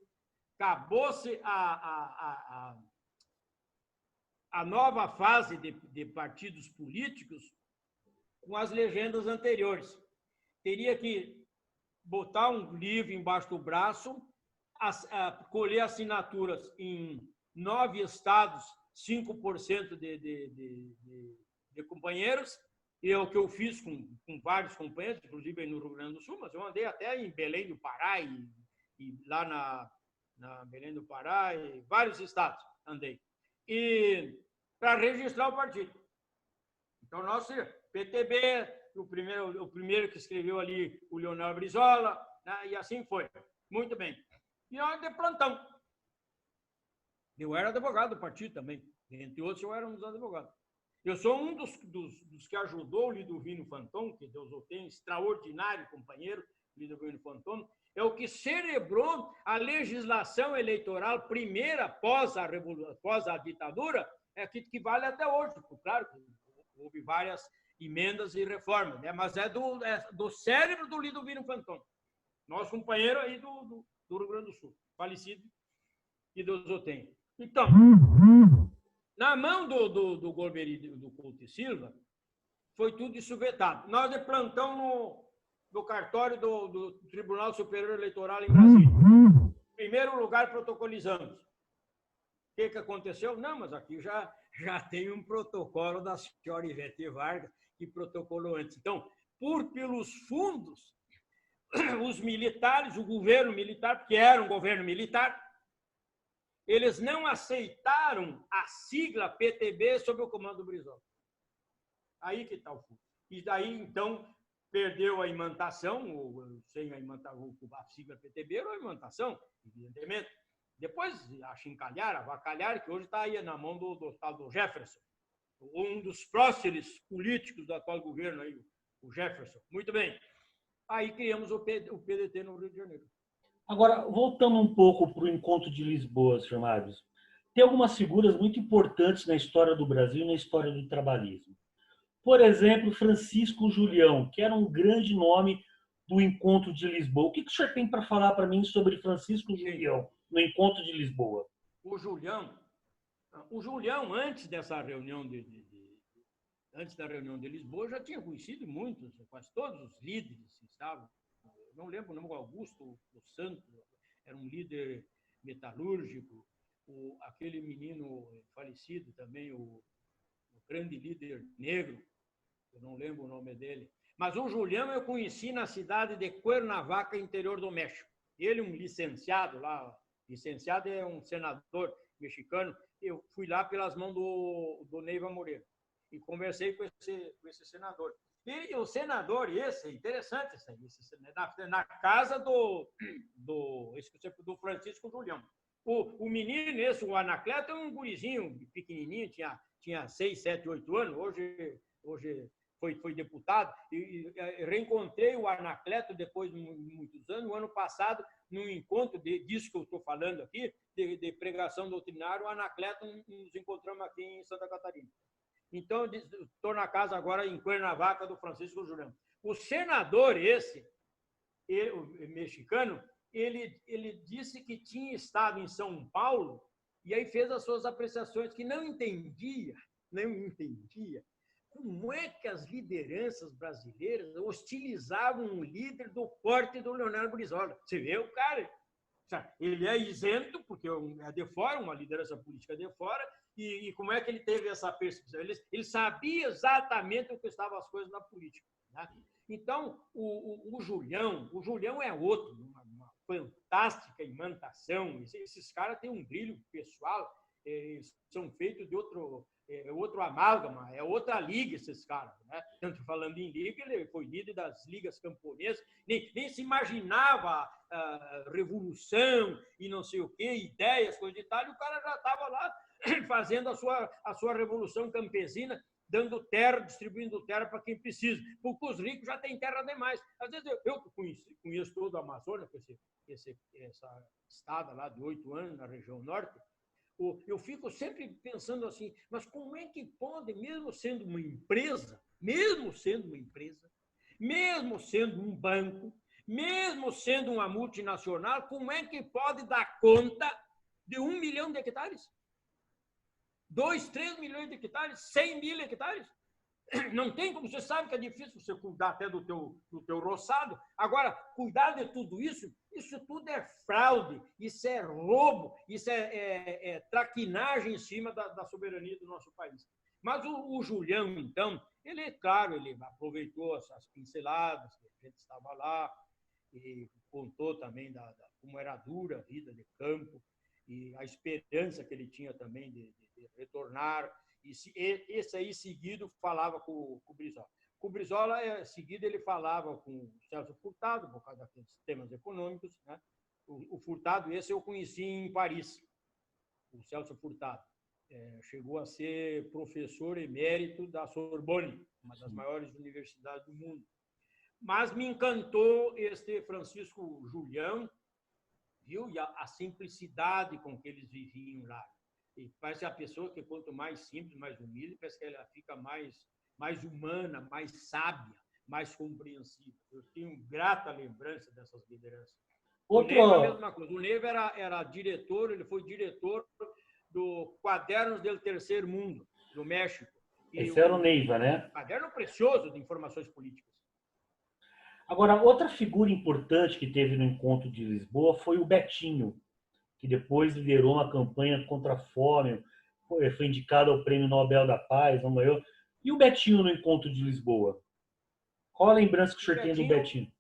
a nova fase de partidos políticos com as legendas anteriores. Teria que botar um livro embaixo do braço colher assinaturas em 9 estados, 5% de companheiros, e é o que eu fiz com vários companheiros, inclusive aí no Rio Grande do Sul, mas eu andei até em Belém do Pará e lá na Belém do Pará, e vários estados andei. E para registrar o partido. Então, nosso PTB, o primeiro que escreveu ali, o Leonel Brizola, né? E assim foi. Muito bem. E nós de plantão. Eu era advogado do partido também. Entre outros, eu era um dos advogados. Eu sou um dos que ajudou o Lidovino Fanton, que Deus o tenha, extraordinário companheiro, Lidovino Fanton, é o que celebrou a legislação eleitoral primeira após a ditadura, que vale até hoje. Claro que houve várias emendas e reformas, né? Mas é do cérebro do Lidovino Fanton, nosso companheiro aí do Rio Grande do Sul, falecido, que Deus o tenha. Então, na mão do Golbery do Couto e Silva, foi tudo isso vetado. Nós de plantão no cartório do Tribunal Superior Eleitoral em Brasília. Em primeiro lugar, protocolizamos. O que aconteceu? Não, mas aqui já tem um protocolo da senhora Ivete Vargas que protocolou antes. Então, pelos fundos, os militares, o governo militar, porque era um governo militar, eles não aceitaram a sigla PTB sob o comando do Brizola. Aí que está o fundo. E daí, então, perdeu a imantação, sem a sigla PTB, ou a imantação, evidentemente. Depois, achincalhar, avacalhar, que hoje está aí na mão do tal do Jefferson, um dos próceres políticos do atual governo, aí, o Jefferson. Muito bem. Aí criamos o PDT no Rio de Janeiro. Agora, voltando um pouco para o encontro de Lisboa, senhor Marius, tem algumas figuras muito importantes na história do Brasil e na história do trabalhismo. Por exemplo, Francisco Julião, que era um grande nome do encontro de Lisboa. O que o senhor tem para falar para mim sobre Francisco Julião no encontro de Lisboa? O Julião, antes dessa reunião antes da reunião de Lisboa, já tinha conhecido muitos, quase todos os líderes que estavam. Não lembro o nome, Augusto dos Santos, era um líder metalúrgico, aquele menino falecido também, o grande líder negro, eu não lembro o nome dele. Mas o Julião eu conheci na cidade de Cuernavaca, interior do México. Ele, um licenciado lá, licenciado é um senador mexicano, eu fui lá pelas mãos do Neiva Moreira e conversei com esse senador. E o senador, esse, interessante, na casa do Francisco Julião. O menino, o Anacleto, é um gurizinho pequenininho, tinha 6, 7, 8 anos, hoje foi deputado, e reencontrei o Anacleto depois de muitos anos, no ano passado, num encontro disso que eu estou falando aqui, de pregação doutrinária, o Anacleto nos encontramos aqui em Santa Catarina. Então, estou na casa agora em Cuernavaca do Francisco Julião. O senador o mexicano, ele disse que tinha estado em São Paulo e aí fez as suas apreciações, que não entendia como é que as lideranças brasileiras hostilizavam um líder do porte do Leonel Brizola. Você vê o cara, ele é isento, porque é de fora, uma liderança política de fora, e como é que ele teve essa percepção? Ele sabia exatamente o que estavam as coisas na política, né? Então, o Julião é outro, uma fantástica imantação. Esses caras têm um brilho pessoal, são feitos de outro amálgama, é outra liga esses caras, né? Tanto falando em liga, ele foi líder das ligas camponesas, nem se imaginava revolução e não sei o quê, ideias, coisa de tal, e o cara já estava lá fazendo a sua revolução campesina, dando terra, distribuindo terra para quem precisa, porque os ricos já têm terra demais. Às vezes eu conheço todo o Amazonas, essa estada lá de 8 anos na região norte, eu fico sempre pensando assim, mas como é que pode, mesmo sendo uma empresa, mesmo sendo um banco, mesmo sendo uma multinacional, como é que pode dar conta de 1 milhão de hectares? 2, 3 milhões de hectares, 100 mil hectares? Não tem como, você sabe que é difícil você cuidar até do teu roçado. Agora, cuidar de tudo isso tudo é fraude, isso é roubo, isso é traquinagem em cima da soberania do nosso país. Mas o Julião, então, ele, claro, ele aproveitou essas pinceladas, que a gente estava lá, e contou também como era dura a vida de campo, e a esperança que ele tinha também de retornar. E esse aí, seguido, falava com o Brizola. Com o Brizola, seguido, ele falava com o Celso Furtado, por causa daqueles temas econômicos, né? O Furtado, esse eu conheci em Paris, o Celso Furtado. Chegou a ser professor emérito da Sorbonne, uma das maiores universidades do mundo. Mas me encantou este Francisco Julião, viu? E a simplicidade com que eles viviam lá. E parece a pessoa que quanto mais simples, mais humilde, parece que ela fica mais humana, mais sábia, mais compreensiva. Eu tenho grata lembrança dessas lideranças. O Neiva, a mesma coisa. O Neiva era diretor, ele foi diretor do Quadernos del Terceiro Mundo, do México. Esse era o Neiva, né? Caderno precioso de informações políticas. Agora, outra figura importante que teve no encontro de Lisboa foi o Betinho, que depois liderou uma campanha contra a fome, foi indicado ao Prêmio Nobel da Paz, não ganhou. E o Betinho no encontro de Lisboa? Qual a lembrança que o senhor tem do Betinho?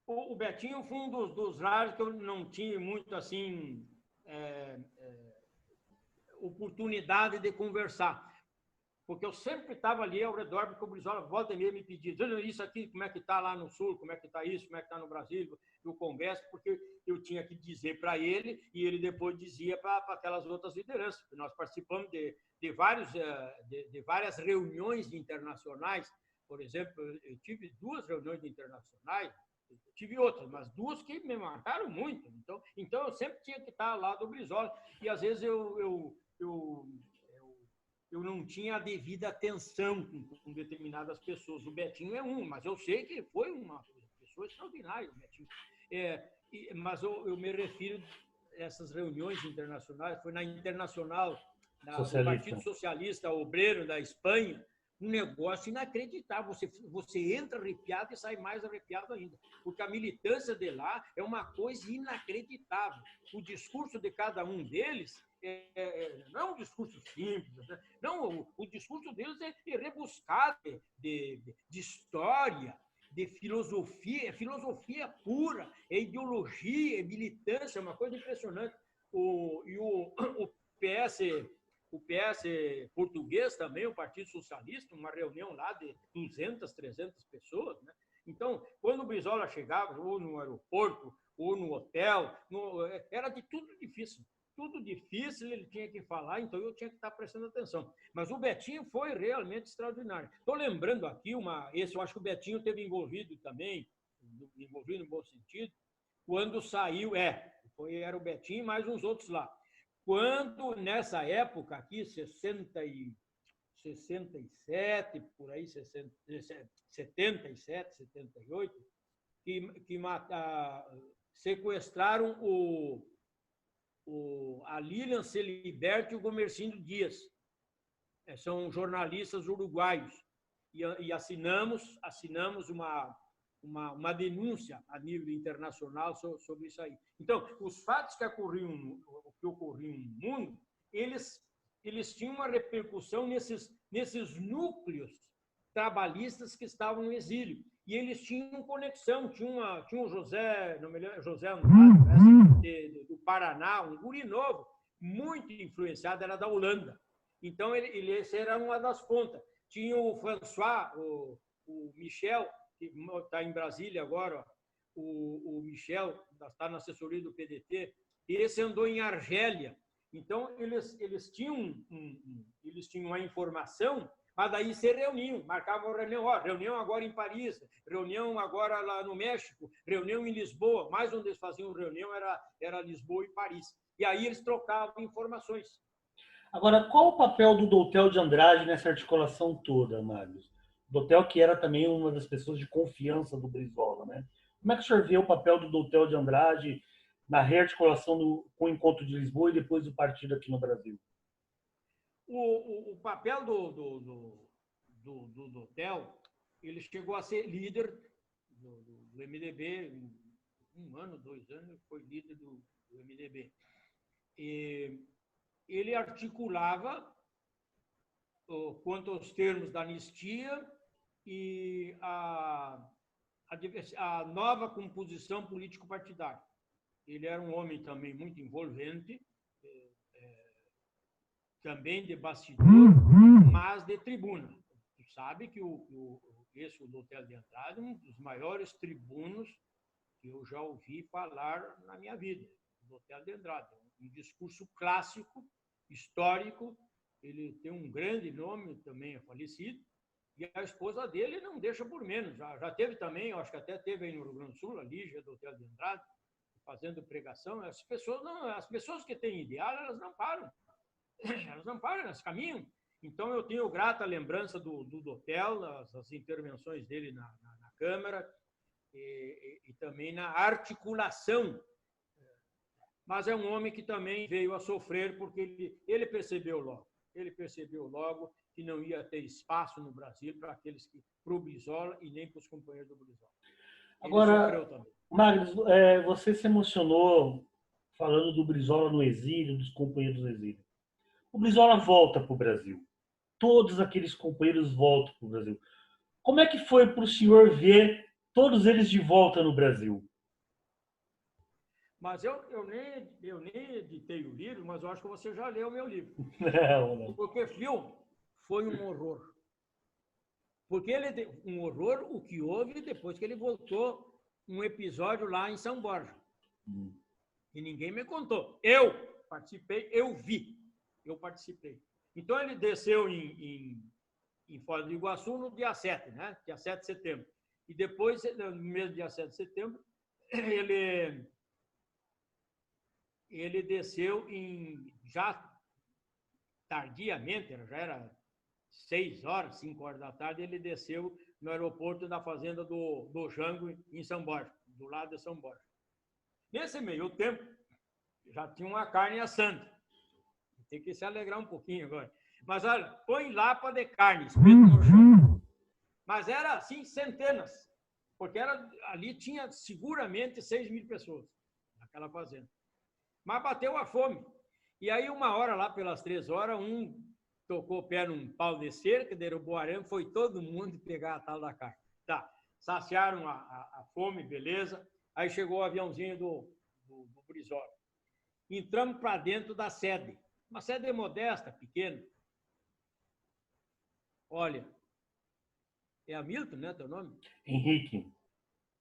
O Betinho foi um dos raros que eu não tinha muito assim oportunidade de conversar, porque eu sempre estava ali ao redor, porque o Brizola volta e meia me pedia, isso aqui, como é que está lá no Sul, como é que está isso, como é que está no Brasil, eu converso, porque eu tinha que dizer para ele, e ele depois dizia para aquelas outras lideranças. Nós participamos de várias reuniões internacionais, por exemplo, eu tive 2 reuniões internacionais, tive outras, mas 2 que me marcaram muito. Então eu sempre tinha que estar lá do Brizola, e às vezes eu não tinha a devida atenção com determinadas pessoas. O Betinho é mas eu sei que foi uma pessoa extraordinária, o Betinho. Mas eu me refiro a essas reuniões internacionais, foi na Internacional do Partido Socialista Obreiro da Espanha, um negócio inacreditável. Você entra arrepiado e sai mais arrepiado ainda, porque a militância de lá é uma coisa inacreditável. O discurso de cada um deles não é um discurso simples, né? Não, o discurso deles é rebuscado de história, de filosofia, é filosofia pura, é ideologia, é militância, é uma coisa impressionante. O PS português também, o Partido Socialista, uma reunião lá de 200, 300 pessoas, né? Então, quando o Brizola chegava, ou no aeroporto, ou no hotel, era de tudo difícil. Tudo difícil, ele tinha que falar, então eu tinha que estar prestando atenção. Mas o Betinho foi realmente extraordinário. Estou lembrando aqui eu acho que o Betinho teve envolvido também, envolvido no bom sentido, quando saiu, era o Betinho e mais uns outros lá. Quando, nessa época aqui, 67, por aí, 77, 78, que sequestraram a Lilian Celiberto e o Gomercindo Dias. São jornalistas uruguaios. E assinamos uma denúncia a nível internacional sobre isso aí. Então, os fatos que ocorriam no mundo, eles tinham uma repercussão nesses núcleos trabalhistas que estavam no exílio. E eles tinham conexão. Tinha o José, não me lembro, José Andrade, do Paraná, um guri novo, muito influenciado, era da Holanda. Então, esse era uma das pontas. Tinha o François, o Michel, que está em Brasília agora, o Michel, está na assessoria do PDT, e esse andou em Argélia. Então, eles tinham a informação, mas daí se reuniam, marcavam reunião agora em Paris, reunião agora lá no México, reunião em Lisboa, mais onde eles faziam reunião era Lisboa e Paris. E aí eles trocavam informações. Agora, qual o papel do Doutel de Andrade nessa articulação toda, Mário? Doutel, que era também uma das pessoas de confiança do Brizola, né? Como é que o senhor vê o papel do Doutel de Andrade na rearticulação com o encontro de Lisboa e depois do partido aqui no Brasil? O papel do do hotel, ele chegou a ser líder do MDB, 1 ano, 2 anos, foi líder do MDB. E ele articulava quanto aos termos da anistia e a nova composição político-partidária. Ele era um homem também muito envolvente, também de bastidor, mas de tribuna. Tu sabe que esse do Hotel de Andrade é um dos maiores tribunos que eu já ouvi falar na minha vida, do Hotel de Andrade. Um discurso clássico, histórico, ele tem um grande nome, também é falecido, e a esposa dele não deixa por menos. Já teve também, eu acho que até teve aí no Rio Grande do Sul, a Lígia do Hotel de Andrade, fazendo pregação. As pessoas que têm ideal, elas não param. Elas não param, elas caminham. Então, eu tenho grata lembrança do hotel, as intervenções dele na Câmara e também na articulação. Mas é um homem que também veio a sofrer, porque ele percebeu logo. Ele percebeu logo que não ia ter espaço no Brasil para aqueles que, para o Brizola e nem para os companheiros do Brizola. Agora, Magno, você se emocionou falando do Brizola no exílio, dos companheiros do exílio. O Brizola volta para o Brasil. Todos aqueles companheiros voltam para o Brasil. Como é que foi para o senhor ver todos eles de volta no Brasil? Mas eu nem editei o livro, mas eu acho que você já leu o meu livro. Não. Porque, viu, foi um horror. Porque um horror o que houve depois que ele voltou, um episódio lá em São Borja. E ninguém me contou. Eu participei, eu vi. Eu participei. Então, ele desceu em Foz do Iguaçu no dia 7, né? Dia 7 de setembro. E depois, no mesmo dia 7 de setembro, ele desceu já tardiamente, já era 6 horas, 5 horas da tarde, ele desceu no aeroporto da fazenda do Jango, em São Borja, do lado de São Borja. Nesse meio tempo, já tinha uma carne assando. Tem que se alegrar um pouquinho agora. Mas olha, põe lapa de carne, espeto no chão. Mas era assim, centenas. Porque ali tinha seguramente 6.000 pessoas naquela fazenda. Mas bateu a fome. E aí, uma hora lá, pelas 3 horas, um tocou o pé num pau de cerca, derrubou arame, foi todo mundo pegar a tal da carne. Tá, saciaram a fome, beleza. Aí chegou o aviãozinho do Brizola. Entramos para dentro da sede. Uma sede modesta, pequena. Olha, é Hamilton, né, teu nome? Henrique.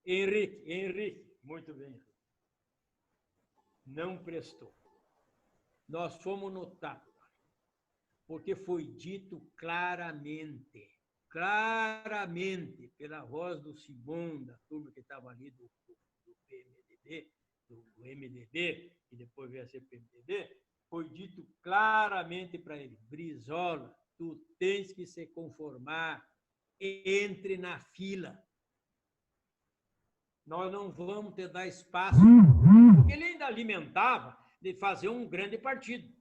Henrique. Muito bem. Não prestou. Nós fomos no tapa, porque foi dito claramente, pela voz do Simão, da turma que estava ali do PMDB, do MDB, e depois veio a ser PMDB, foi dito claramente para ele: Brizola, tu tens que se conformar, entre na fila. Nós não vamos te dar espaço. Porque ele ainda alimentava de fazer um grande partido.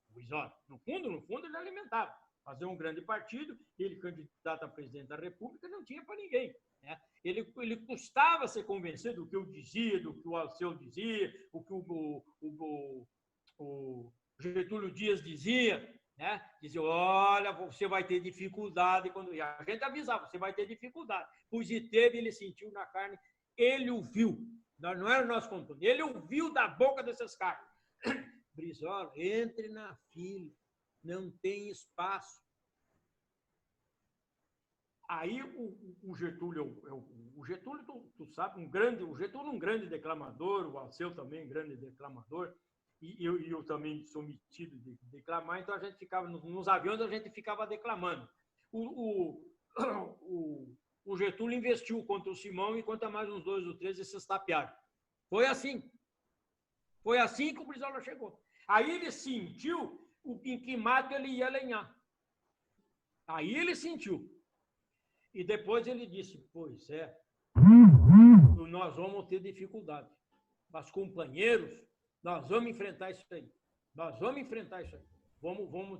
Brizola, no fundo, ele alimentava. Fazer um grande partido, ele candidato a presidente da República, não tinha para ninguém. Né? Ele custava se convencer do que eu dizia, do que o Alceu dizia, o que o Getúlio Dias dizia, né? Dizia: olha, você vai ter dificuldade quando. E a gente avisava: você vai ter dificuldade. Pois e teve, ele sentiu na carne, ele o viu. Não era o nosso contorno, ele ouviu da boca desses caras. Brizola, entre na fila, não tem espaço. Aí o Getúlio, tu sabe, o Getúlio um grande declamador, o Alceu também um grande declamador, e eu também sou metido de declamar, então a gente ficava, nos aviões a gente ficava declamando. O Getúlio investiu contra o Simão e contra mais uns 2 ou 3 e se estapearam. Foi assim. Foi assim que o Brizola chegou. Aí ele sentiu em que mato ele ia lenhar. Aí ele sentiu. E depois ele disse: pois é, nós vamos ter dificuldade. Mas, companheiros, nós vamos enfrentar isso aí. Vamos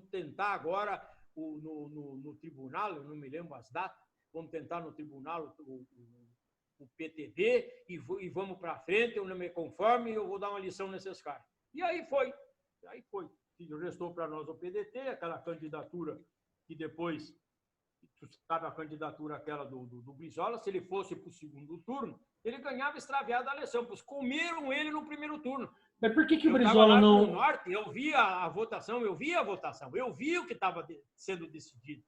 tentar agora no tribunal, eu não me lembro as datas, vamos tentar no tribunal o PTB e vamos para frente, eu não me conformo e eu vou dar uma lição nesses caras. E aí foi. Restou para nós o PDT, aquela candidatura que depois, tu sabe a candidatura aquela do Brizola, se ele fosse para o segundo turno, ele ganhava extraviado a eleição, pois comeram ele no primeiro turno. Mas por que o Brizola não... No norte, eu vi a votação, eu vi o que estava sendo decidido.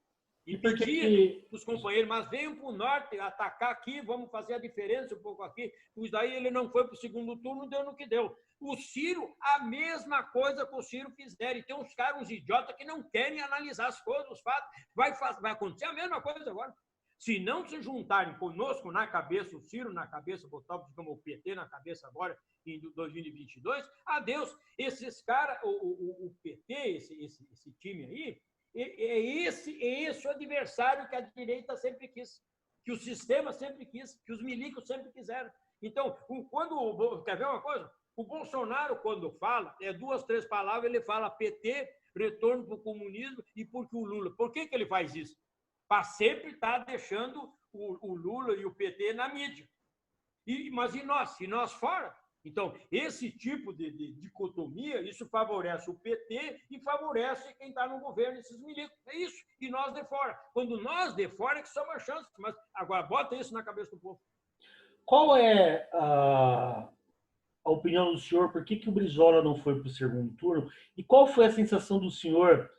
E pedia para os companheiros, mas venham para o norte, atacar aqui, vamos fazer a diferença um pouco aqui. Pois daí ele não foi para o segundo turno, deu no que deu. O Ciro, a mesma coisa que o Ciro fizeram. E tem uns caras, uns idiotas, que não querem analisar as coisas, os fatos. Vai acontecer a mesma coisa agora. Se não se juntarem conosco na cabeça, o Ciro na cabeça, botar o PT na cabeça agora, em 2022, adeus. Esses caras, o PT, esse time aí, é esse o adversário que a direita sempre quis, que o sistema sempre quis, que os milicos sempre quiseram. Então, quer ver uma coisa? O Bolsonaro, quando fala, 2, 3 palavras, ele fala PT, retorno para o comunismo e porque o Lula. Por que ele faz isso? Para sempre estar deixando o Lula e o PT na mídia. Mas e nós fora? Então, esse tipo de dicotomia, isso favorece o PT e favorece quem está no governo, esses milicos. É isso. E nós de fora. Quando nós de fora é que somos a chance. Mas agora, bota isso na cabeça do povo. Qual é a opinião do senhor? Por que o Brizola não foi para o segundo turno? E qual foi a sensação do senhor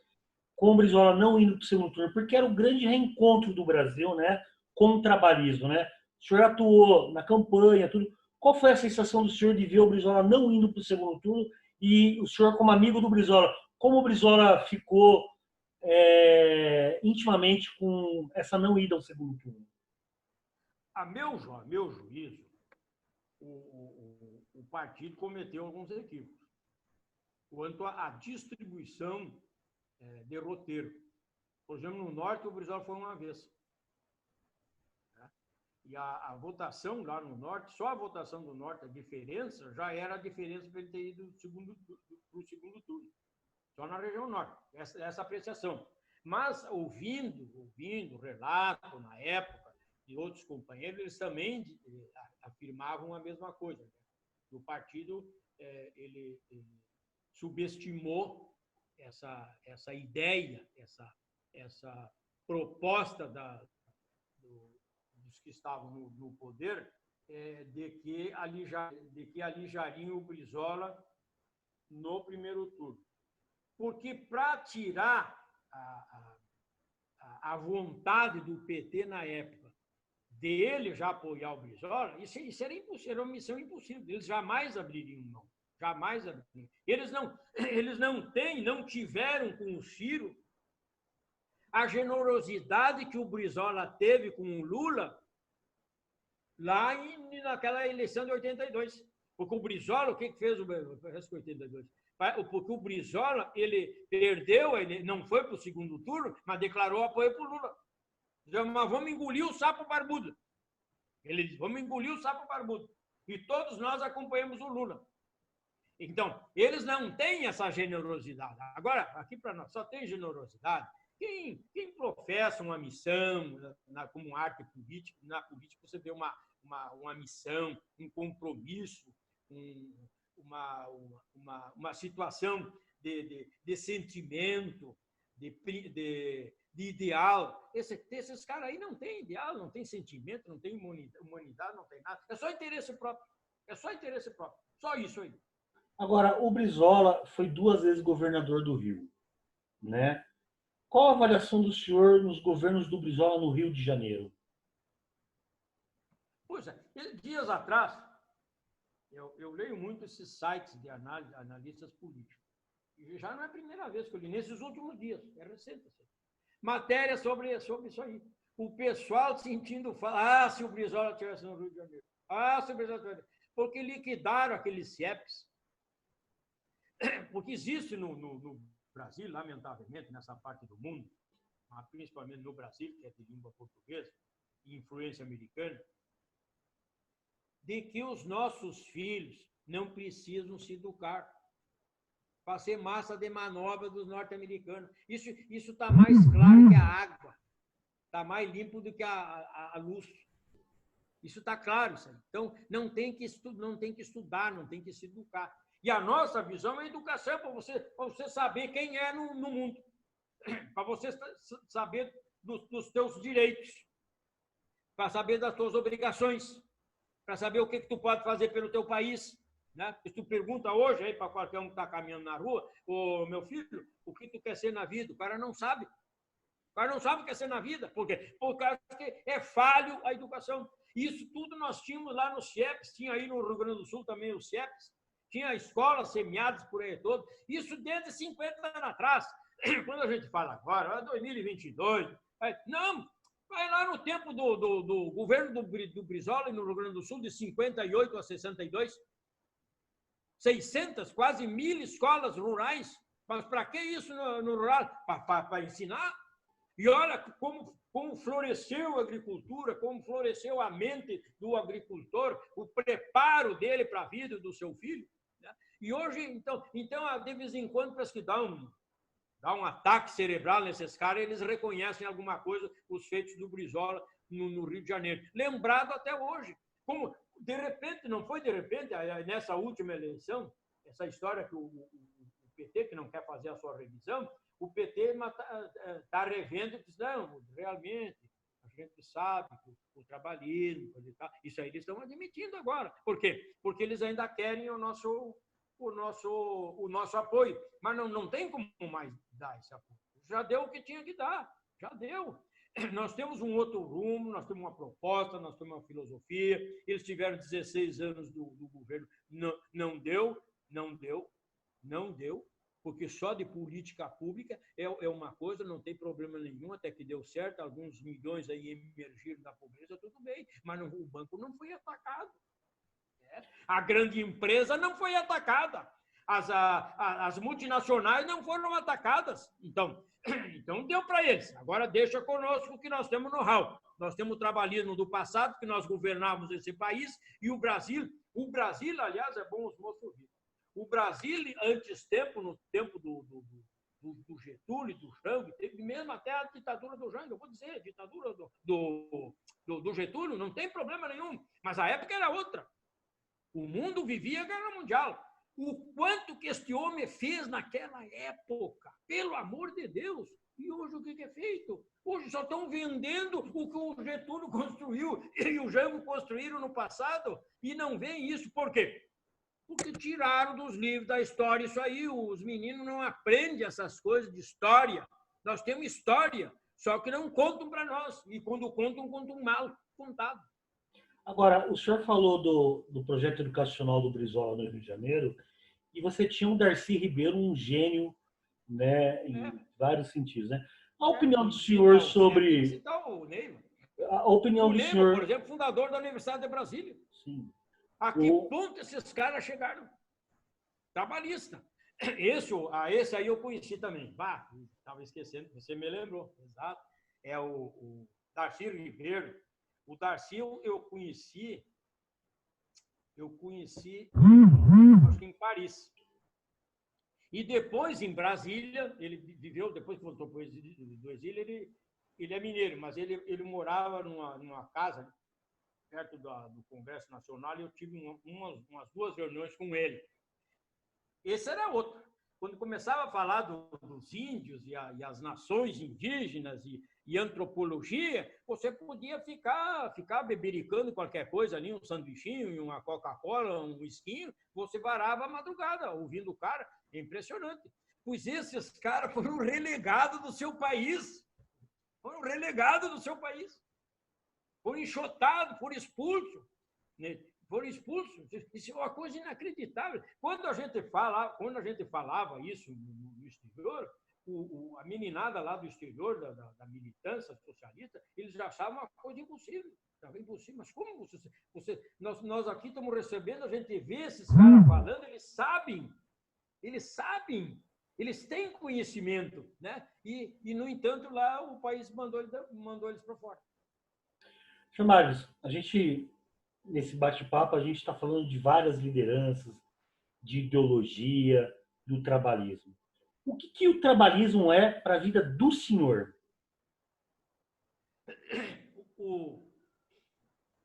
com o Brizola não indo para o segundo turno? Porque era o grande reencontro do Brasil, né, com o trabalhismo, né? O senhor atuou na campanha, tudo. Qual foi a sensação do senhor de ver o Brizola não indo para o segundo turno e o senhor, como amigo do Brizola, como o Brizola ficou intimamente com essa não ida ao segundo turno? A meu juízo, o partido cometeu alguns equívocos quanto à distribuição de roteiro. Por exemplo, no Norte, o Brizola foi uma vez. E a votação lá no Norte, só a votação do Norte, a diferença, já era a diferença para ele ter ido para o segundo turno. Só na região Norte, essa apreciação. Mas, ouvindo o relato, na época, de outros companheiros, eles também afirmavam a mesma coisa. Né? O partido, ele subestimou essa ideia, essa proposta dos que estavam no poder, de que alijariam o Brizola no primeiro turno. Porque para tirar a vontade do PT na época dele já apoiar o Brizola, isso era impossível, era uma missão impossível. Eles jamais abririam mão. Jamais abririam. Eles não tiveram com o Ciro a generosidade que o Brizola teve com o Lula lá naquela eleição de 82. Porque o Brizola, o que fez o 82? Porque o Brizola, ele perdeu, ele não foi para o segundo turno, mas declarou apoio para o Lula. Mas vamos engolir o sapo barbudo. Ele disse, vamos engolir o sapo barbudo. E todos nós acompanhamos o Lula. Então, eles não têm essa generosidade. Agora, aqui para nós, só tem generosidade quem professa uma missão como arte política. Na política você vê uma missão, um compromisso, uma situação de sentimento, de ideal. Esses caras aí não têm ideal, não têm sentimento, não têm humanidade, não tem nada. É só interesse próprio. É só interesse próprio. Só isso aí. Agora, o Brizola foi 2 vezes governador do Rio, né? Qual a avaliação do senhor nos governos do Brizola no Rio de Janeiro? Pois é, dias atrás, eu leio muito esses sites de analistas políticos. E já não é a primeira vez que eu li, nesses últimos dias, é recente. Matéria sobre isso aí. O pessoal sentindo falar, se o Brizola estivesse no Rio de Janeiro. Se o Brizola estivesse... Porque liquidaram aqueles CIEPs. Porque existe no Brasil, lamentavelmente, nessa parte do mundo, principalmente no Brasil, que é de língua portuguesa e influência americana, de que os nossos filhos não precisam se educar para ser massa de manobra dos norte-americanos. Isso está mais claro que a água, está mais limpo do que a luz. Isso está claro. Sabe? Então, não tem que estudar, não tem que se educar. E a nossa visão é a educação, para você saber quem é no mundo, para você saber dos teus direitos, para saber das tuas obrigações, para saber o que tu pode fazer pelo teu país. Né? Se tu pergunta hoje aí para qualquer um que está caminhando na rua, ô meu filho, o que tu quer ser na vida? O cara não sabe. O cara não sabe o que quer ser na vida. Por quê? Porque é falho a educação. Isso tudo nós tínhamos lá no CIEPS, tinha aí no Rio Grande do Sul também o CIEPS, tinha escolas semeadas por aí todo. Isso desde 50 anos atrás. Quando a gente fala agora, 2022, não, vai lá no tempo do governo do Brizola, no Rio Grande do Sul, de 58 a 62, 600, quase 1.000 escolas rurais. Mas para que isso no rural? Para ensinar. E olha como floresceu a agricultura, como floresceu a mente do agricultor, o preparo dele para a vida do seu filho. Né? E hoje, então, de vez em quando, parece que dá um ataque cerebral nesses caras, eles reconhecem alguma coisa, os feitos do Brizola no Rio de Janeiro. Lembrado até hoje. Como, de repente, não foi de repente, nessa última eleição, essa história que o PT, que não quer fazer a sua revisão, o PT está revendo e diz, não, realmente, a gente sabe que o trabalhismo, isso aí eles estão admitindo agora. Por quê? Porque eles ainda querem o nosso apoio, mas não tem como mais dar esse apoio. Já deu o que tinha que dar, já deu. Nós temos um outro rumo, nós temos uma proposta, nós temos uma filosofia. Eles tiveram 16 anos do governo, não deu, porque só de política pública é uma coisa, não tem problema nenhum, até que deu certo, alguns milhões aí emergiram da pobreza, tudo bem, mas o banco não foi atacado. A grande empresa não foi atacada. As multinacionais não foram atacadas. Então deu para eles. Agora deixa conosco que nós temos know-how. Nós temos o trabalhismo do passado, que nós governávamos esse país, e o Brasil, aliás, é bom os moços ouvirem. O Brasil, no tempo do Getúlio, do Jango, teve mesmo até a ditadura do Jango, eu vou dizer, a ditadura do Getúlio, não tem problema nenhum, mas a época era outra. O mundo vivia a Guerra Mundial. O quanto que este homem fez naquela época, pelo amor de Deus. E hoje o que é feito? Hoje só estão vendendo o que o Getúlio construiu e o Jango construíram no passado e não veem isso. Por quê? Porque tiraram dos livros da história isso aí. Os meninos não aprendem essas coisas de história. Nós temos história, só que não contam para nós. E quando contam mal contado. Agora, o senhor falou do projeto educacional do Brizola no Rio de Janeiro, e você tinha o Darcy Ribeiro, um gênio, né, em vários sentidos. Né? A opinião do senhor sobre... O Neyman. A opinião do senhor... por exemplo, fundador da Universidade de Brasília. Sim. A que ponto esses caras chegaram? Trabalhista. Esse aí eu conheci também. Estava esquecendo, você me lembrou. Exato. É o Darcy Ribeiro. O Darcy eu conheci, acho que em Paris. E depois, em Brasília, ele viveu, depois que voltou do exílio, ele é mineiro, mas ele morava numa casa perto do Congresso Nacional, e eu tive umas 2 reuniões com ele. Esse era outro. Quando começava a falar dos índios e as nações indígenas e antropologia, você podia ficar bebericando qualquer coisa ali, um sanduichinho, uma Coca-Cola, um whisky, você varava a madrugada ouvindo o cara. É impressionante. Pois esses caras foram relegados do seu país. Foram relegados do seu país. Foram enxotados, foram expulsos. Né? Foram expulsos. Isso é uma coisa inacreditável. Quando a gente falava isso no exterior, a meninada lá do exterior, da militância socialista, eles já achavam uma coisa impossível. Estava impossível. Mas como nós aqui estamos recebendo, a gente vê esses caras falando, eles sabem, eles têm conhecimento, né? E no entanto, lá o país mandou eles para fora. Chamares, a gente, nesse bate-papo, a gente está falando de várias lideranças, de ideologia, do trabalhismo. O que o trabalhismo é para a vida do senhor?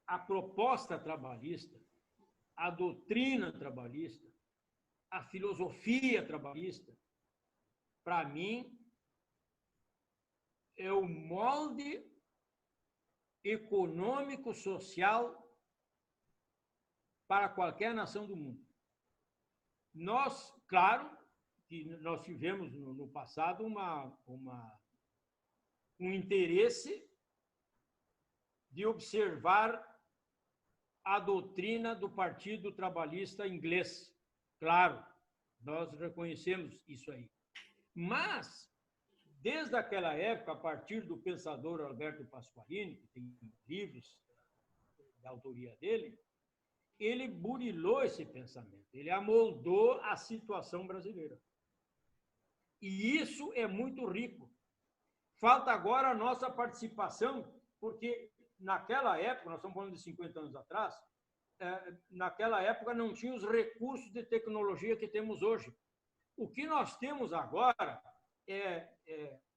A proposta trabalhista, a doutrina trabalhista, a filosofia trabalhista, para mim, é o molde econômico, social para qualquer nação do mundo. Nós, claro, que nós tivemos no passado um interesse de observar a doutrina do Partido Trabalhista Inglês. Claro, nós reconhecemos isso aí. Mas, desde aquela época, a partir do pensador Alberto Pasqualini, que tem livros da autoria dele, ele burilou esse pensamento, ele amoldou a situação brasileira. E isso é muito rico. Falta agora a nossa participação, porque naquela época, nós estamos falando de 50 anos atrás, naquela época não tinha os recursos de tecnologia que temos hoje. O que nós temos agora é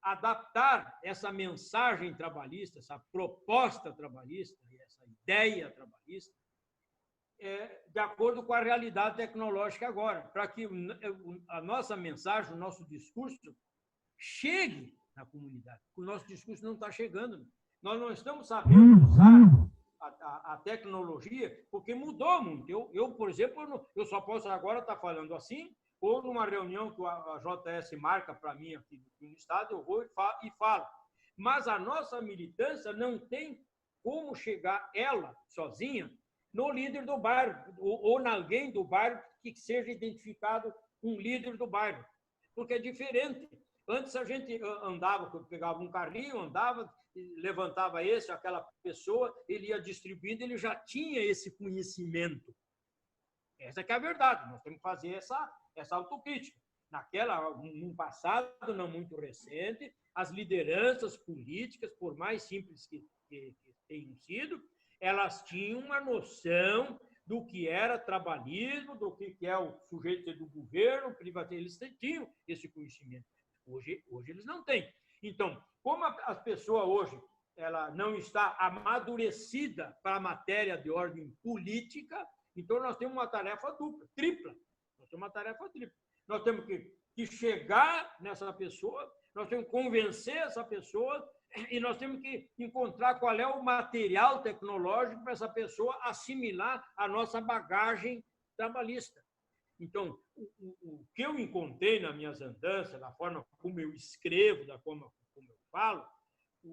adaptar essa mensagem trabalhista, essa proposta trabalhista, essa ideia trabalhista, de acordo com a realidade tecnológica agora, para que a nossa mensagem, o nosso discurso chegue na comunidade. O nosso discurso não está chegando. Nós não estamos sabendo usar a tecnologia, porque mudou muito. Eu, por exemplo, eu só posso agora estar falando assim, ou numa reunião que a JS marca para mim aqui no estado, eu vou e falo. Mas a nossa militância não tem como chegar ela sozinha no líder do bairro, ou em alguém do bairro que seja identificado um líder do bairro, porque é diferente. Antes a gente andava, pegava um carrinho, andava, levantava aquela pessoa, ele ia distribuindo, ele já tinha esse conhecimento. Essa que é a verdade, nós temos que fazer essa autocrítica. Num passado não muito recente, as lideranças políticas, por mais simples que tenham sido, elas tinham uma noção do que era trabalhismo, do que é o sujeito do governo, eles tinham esse conhecimento. Hoje eles não têm. Então, como a pessoa hoje ela não está amadurecida para a matéria de ordem política, então nós temos uma tarefa tripla. Nós temos uma tarefa tripla. Nós temos que chegar nessa pessoa, nós temos que convencer essa pessoa e nós temos que encontrar qual é o material tecnológico para essa pessoa assimilar a nossa bagagem trabalhista. Então, o que eu encontrei nas minhas andanças, da forma como eu escrevo, da forma como eu falo,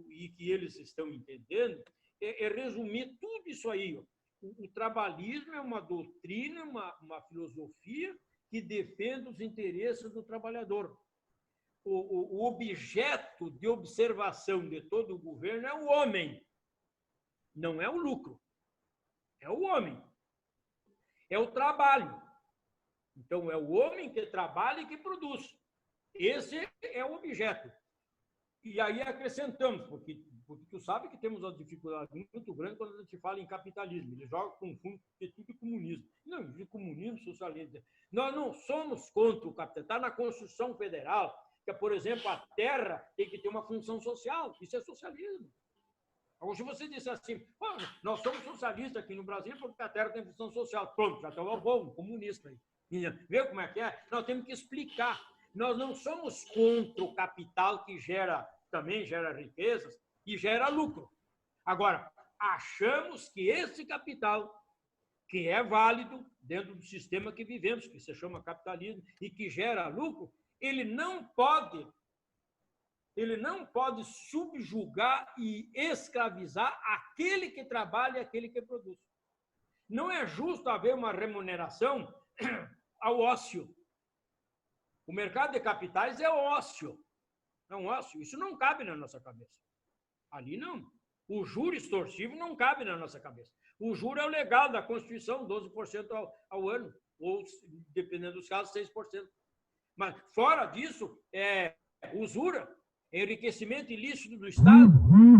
e que eles estão entendendo, é resumir tudo isso aí. O trabalhismo é uma doutrina, uma filosofia que defende os interesses do trabalhador. O objeto de observação de todo o governo é o homem, não é o lucro, é o homem, é o trabalho. Então, é o homem que trabalha e que produz. Esse é o objeto. E aí acrescentamos, porque tu sabe que temos uma dificuldade muito grande quando a gente fala em capitalismo. Eles jogam com fundo de tudo comunismo. Não, de comunismo, socialismo. Nós não somos contra o capital. Está na Constituição Federal, que, por exemplo, a terra tem que ter uma função social. Isso é socialismo. Agora, se você disser assim, nós somos socialistas aqui no Brasil porque a terra tem função social. Pronto, já está bom, comunista aí. Vê como é que é? Nós temos que explicar. Nós não somos contra o capital que também gera riquezas e gera lucro. Agora, achamos que esse capital, que é válido dentro do sistema que vivemos, que se chama capitalismo, e que gera lucro, ele não pode subjugar e escravizar aquele que trabalha e aquele que produz. Não é justo haver uma remuneração ao ócio. O mercado de capitais é ócio. É um ócio. Isso não cabe na nossa cabeça. Ali não. O juro extorsivo não cabe na nossa cabeça. O juro é o legal da Constituição, 12% ao ano, ou, dependendo dos casos, 6%. Mas, fora disso, é usura, enriquecimento ilícito do Estado.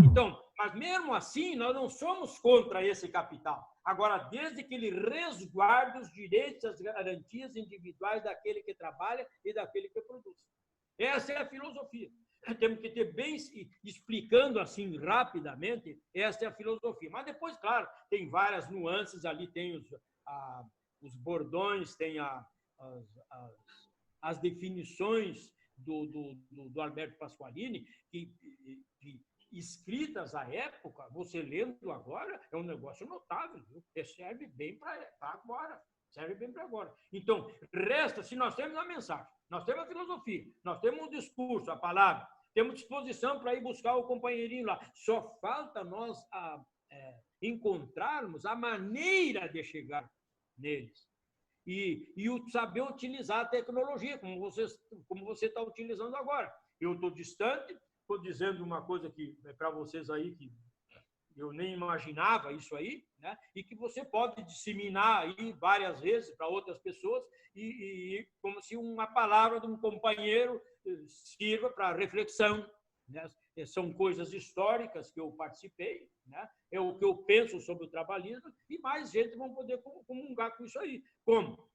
Então, Mas mesmo assim, nós não somos contra esse capital. Agora, desde que ele resguarde os direitos e as garantias individuais daquele que trabalha e daquele que produz. Essa é a filosofia. Temos que ter bem, explicando assim rapidamente, essa é a filosofia. Mas depois, claro, tem várias nuances ali, tem os bordões, tem as definições do Alberto Pasqualini, que escritas à época, você lendo agora, é um negócio notável, viu? Serve bem para agora. Serve bem para agora. Então, resta, se nós temos a mensagem, nós temos a filosofia, nós temos um discurso, a palavra, temos disposição para ir buscar o companheirinho lá. Só falta nós encontrarmos a maneira de chegar neles. E saber utilizar a tecnologia, como você está utilizando agora. Eu estou distante, estou dizendo uma coisa que é para vocês aí que eu nem imaginava isso aí, né? E que você pode disseminar aí várias vezes para outras pessoas e como se uma palavra de um companheiro sirva para reflexão, né? São coisas históricas que eu participei, né? É o que eu penso sobre o trabalhismo e mais gente vão poder comungar com isso aí. Como?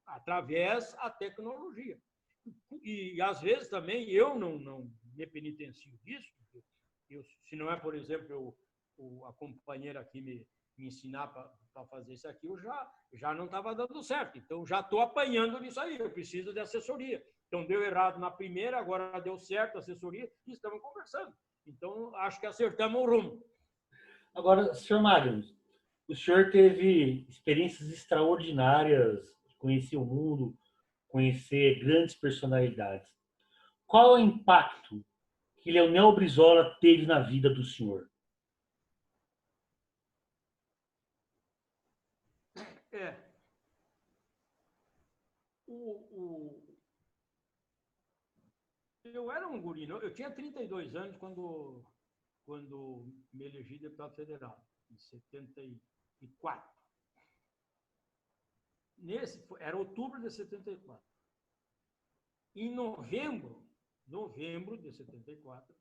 Através da tecnologia. E às vezes também eu não me penitencio disso. Se não é, por exemplo, a companheira aqui me ensinar para fazer isso aqui, eu já não estava dando certo. Então, já estou apanhando nisso aí, eu preciso de assessoria. Então, deu errado na primeira, agora deu certo a assessoria e estamos conversando. Então, acho que acertamos o rumo. Agora, senhor Mário, o senhor teve experiências extraordinárias, conhecer o mundo, conhecer grandes personalidades. Qual é o impacto que Leonel Brizola teve na vida do senhor? Eu era um guri, eu tinha 32 anos quando me elegi deputado federal, em 74. Era outubro de 74. Em novembro de 74,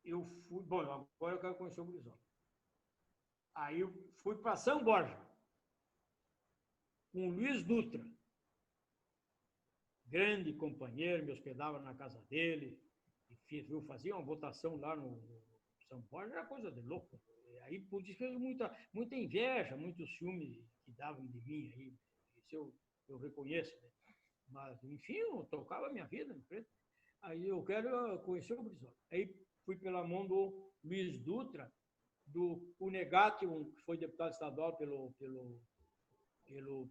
eu fui... Bom, agora eu quero conhecer o Brizola. Aí eu fui para São Borja, com o Luiz Dutra, grande companheiro, me hospedava na casa dele, eu fazia uma votação lá no São Borja, era coisa de louco. Aí por isso fez muita inveja, muitos ciúmes que davam de mim, aí, isso eu reconheço, né? Mas, enfim, eu tocava a minha vida em frente. Aí eu quero conhecer o Brizola. Aí fui pela mão do Luiz Dutra, do Unegatti, que foi deputado estadual pelo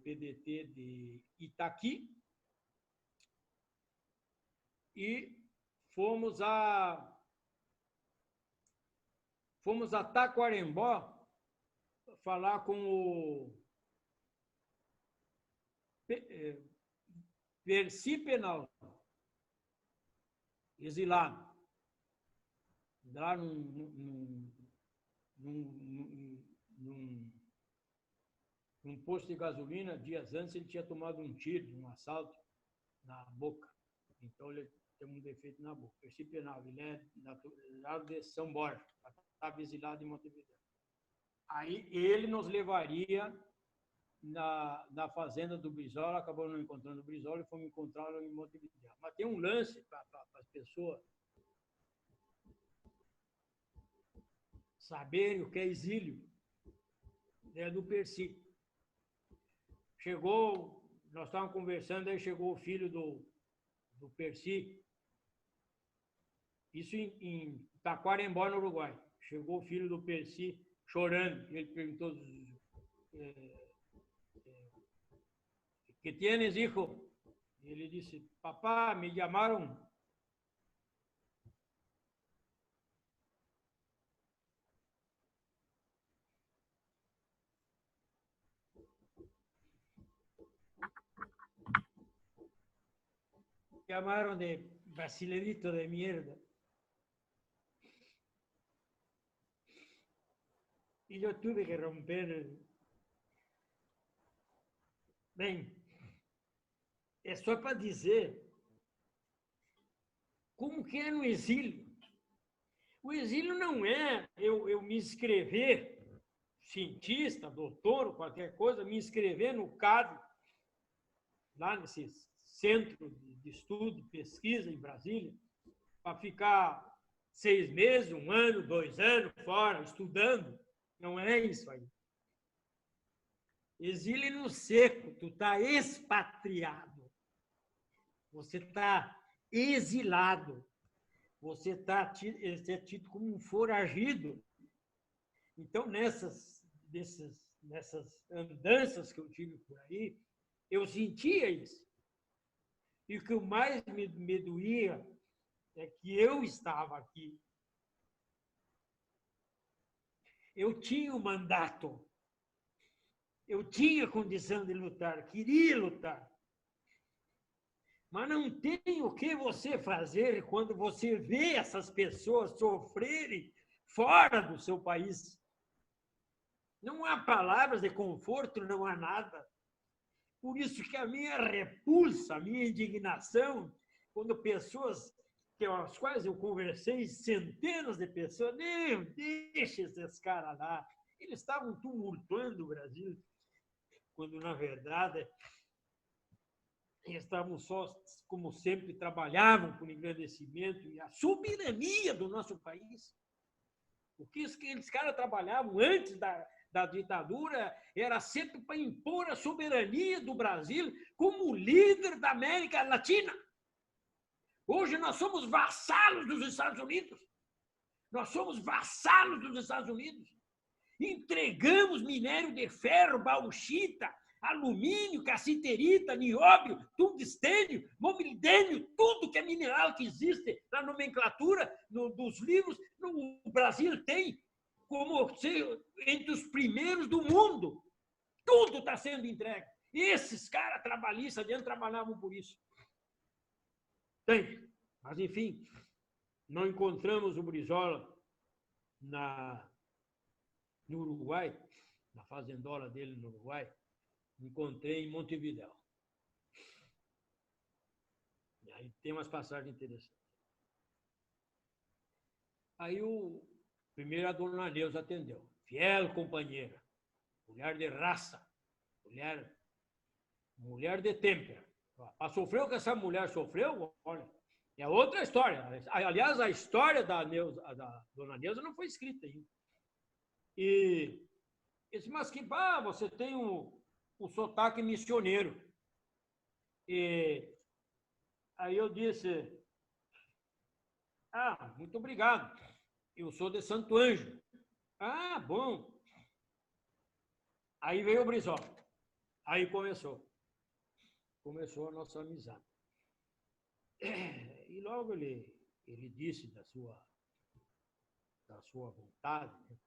PDT de Itaqui, e fomos a Taquarembó falar com o Percy Penal, exilado, lá num posto de gasolina. Dias antes ele tinha tomado um tiro, um assalto na boca. Então ele tem um defeito na boca. Percy Penal, ele é natural de São Borja, estava exilado em Montevideo. Aí ele nos levaria na fazenda do Brizola, acabou não encontrando o Brizola e fomos encontrá-lo em Montevideo. Mas tem um lance para as pessoas saberem o que é exílio, é do Percy. Chegou, nós estávamos conversando, aí chegou o filho do Percy, isso em Taquarembó, no Uruguai. Chegou o filho do Percy chorando, ele perguntou: ¿qué tienes, hijo? Ele disse: papá, me llamaron. Llamaron de brasileirito de mierda. E eu tive que romper. Bem, é só para dizer como que é no exílio. O exílio não é eu me inscrever, cientista, doutor, ou qualquer coisa, me inscrever no CAD, lá nesse centro de estudo, de pesquisa em Brasília, para ficar 6 meses, 1 ano, 2 anos fora, estudando. Não é isso aí. Exílio no seco, tu está expatriado. Você está exilado. Você é tido como um foragido. Então, nessas andanças que eu tive por aí, eu sentia isso. E o que mais me doía é que eu estava aqui. Eu tinha um mandato. Eu tinha condição de lutar, queria lutar. Mas não tem o que você fazer quando você vê essas pessoas sofrerem fora do seu país. Não há palavras de conforto, não há nada. Por isso que a minha repulsa, a minha indignação, quando pessoas com as quais eu conversei, centenas de pessoas, não, deixa esses caras lá. Eles estavam tumultuando o Brasil, quando, na verdade, eles estavam só, como sempre, trabalhavam por engrandecimento e a soberania do nosso país. O que aqueles caras trabalhavam antes da ditadura era sempre para impor a soberania do Brasil como líder da América Latina. Hoje nós somos vassalos dos Estados Unidos. Nós somos vassalos dos Estados Unidos. Entregamos minério de ferro, bauxita, alumínio, cassiterita, nióbio, tungstênio, molibdênio, tudo que é mineral que existe na nomenclatura dos livros, o Brasil tem como ser entre os primeiros do mundo. Tudo está sendo entregue. Esses caras trabalhistas dentro trabalhavam por isso. Tem. Mas, enfim, não encontramos o Brizola no Uruguai, na fazendola dele no Uruguai. Encontrei em Montevidéu. E aí tem umas passagens interessantes. Aí primeiro a dona Neuza atendeu. Fiel companheira, mulher de raça, mulher de têmpera. Para sofrer o que essa mulher sofreu, olha, é outra história. Aliás, a história da dona Neuza não foi escrita ainda. E disse, mas que você tem o sotaque missioneiro. E aí eu disse, muito obrigado, eu sou de Santo Ângelo. Bom. Aí veio o Brizola. Aí começou a nossa amizade. E logo ele disse da sua vontade, né?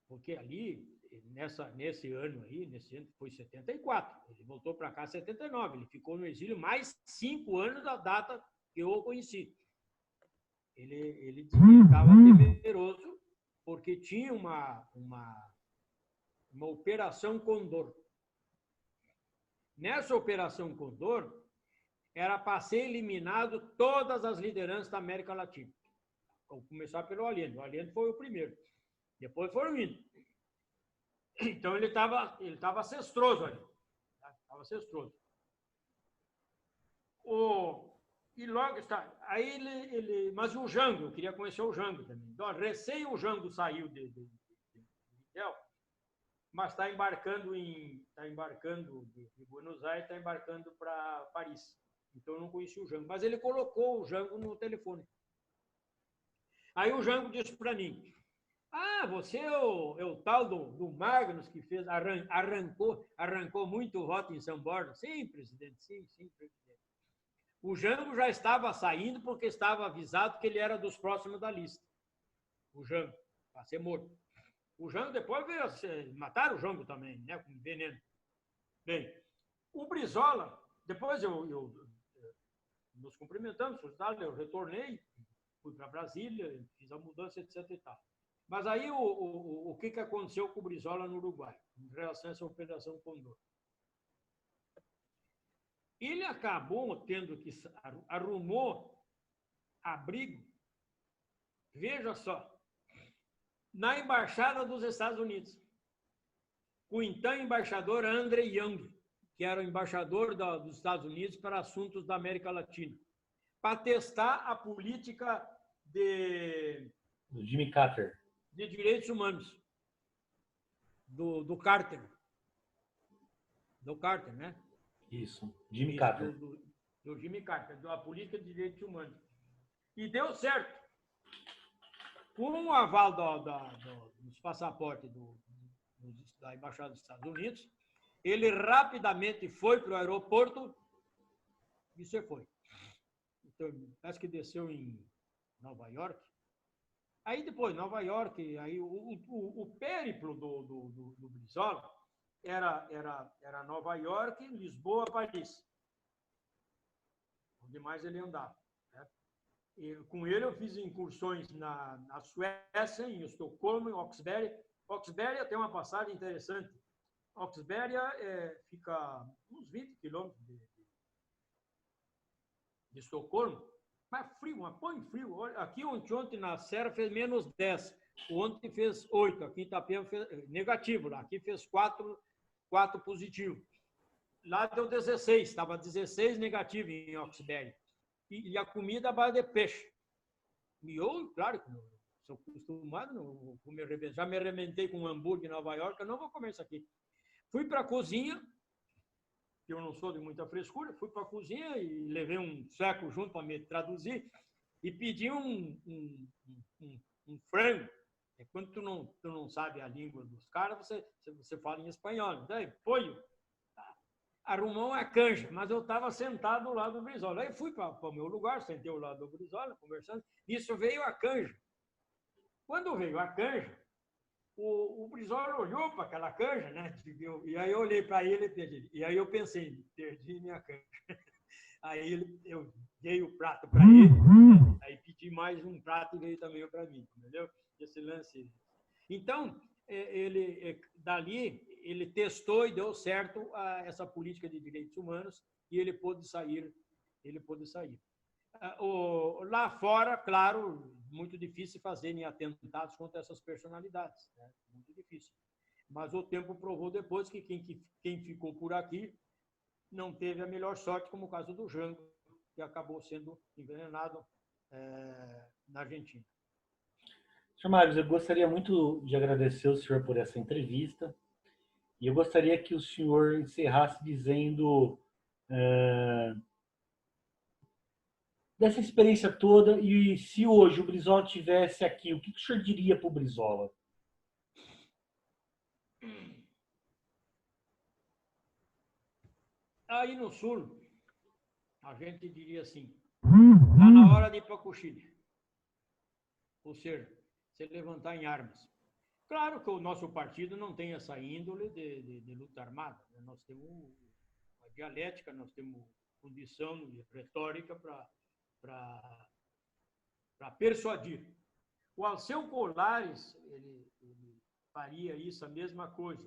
Porque ali, nesse ano foi 74, ele voltou para cá em 79, ele ficou no exílio mais 5 anos da data que eu o conheci. Ele estava temeroso porque tinha uma Operação Condor. Nessa Operação Condor, era para ser eliminado todas as lideranças da América Latina. Vou começar pelo Allende. O Allende foi o primeiro. Depois foram indo. Então, ele estava cestroso ali. Estava cestroso. E logo está. Aí mas o Jango, eu queria conhecer o Jango também. Então, recém o Jango saiu de Miguel, mas está embarcando de Buenos Aires, está embarcando para Paris. Então, eu não conheci o Jango. Mas ele colocou o Jango no telefone. Aí o Jango disse para mim, você é o tal do Magnus que arrancou muito voto em São Borja? Sim, presidente, sim, presidente. O Jango já estava saindo porque estava avisado que ele era dos próximos da lista. O Jango, para ser morto. O Jango depois veio, mataram o Jango também, né, com veneno. Bem, o Brizola, depois nos cumprimentamos, eu retornei, fui para Brasília, fiz a mudança, etc. e tal. Mas aí o que aconteceu com o Brizola no Uruguai, em relação a essa Operação Condor? Ele acabou tendo que arrumou abrigo Veja só, na Embaixada dos Estados Unidos, o então embaixador Andre Young, que era o embaixador dos Estados Unidos para assuntos da América Latina, para testar a política do Jimmy Carter, de direitos humanos, do Carter. Do Carter, né? Isso, Jimmy Carter. Do Jimmy Carter, da política de direitos humanos. E deu certo. Com o aval dos passaportes da Embaixada dos Estados Unidos, ele rapidamente foi para o aeroporto e você foi. Então, parece que desceu em Nova York. Aí depois, Nova York, aí o périplo do Brizola era Nova York, Lisboa, Paris. Onde mais ele andava. Né? E com ele eu fiz incursões na Suécia, em Estocolmo, em Oxberga. Oxberga tem uma passagem interessante. Oxberga fica uns 20 quilômetros de Estocolmo, mas frio, mas põe frio. Aqui ontem na Serra fez menos 10, ontem fez 8, aqui em Itapema fez negativo, lá. Aqui fez 4 positivo. Lá deu 16, estava 16 negativo em Oxberga. E a comida à base de peixe. E eu, claro, sou acostumado, não vou já me arrebentei com um hambúrguer em Nova York, eu não vou comer isso aqui. Fui para a cozinha, que eu não sou de muita frescura, fui para a cozinha e levei um sueco junto para me traduzir e pedi um frango. Quando tu não sabe a língua dos caras, você fala em espanhol. Daí, pollo. Arrumou uma canja, mas eu estava sentado do lado do Brizola. Aí fui para o meu lugar, sentei ao lado do Brizola, conversando. Nisso veio a canja. Quando veio a canja, o Brizola olhou para aquela canja, né? E aí eu olhei para ele e perdi. E aí eu pensei, perdi minha canja. Aí eu dei o prato para ele, aí pedi mais um prato e veio também para mim, entendeu? Esse lance. Então, dali, ele testou e deu certo essa política de direitos humanos e ele pôde sair. Lá fora, claro, muito difícil fazerem atentados contra essas personalidades, né? Muito difícil. Mas o tempo provou depois que quem ficou por aqui não teve a melhor sorte, como o caso do Jango, que acabou sendo envenenado na Argentina. Sr. Marcos, eu gostaria muito de agradecer o senhor por essa entrevista e eu gostaria que o senhor encerrasse dizendo dessa experiência toda e se hoje o Brizola estivesse aqui, o que o senhor diria para o Brizola? Aí no Sul, a gente diria assim, está na hora de ir para o Chile. Ou seja, se levantar em armas. Claro que o nosso partido não tem essa índole de luta armada. Né? Nós temos uma dialética, nós temos condição e retórica para persuadir. O Alceu Colares, ele faria isso, a mesma coisa.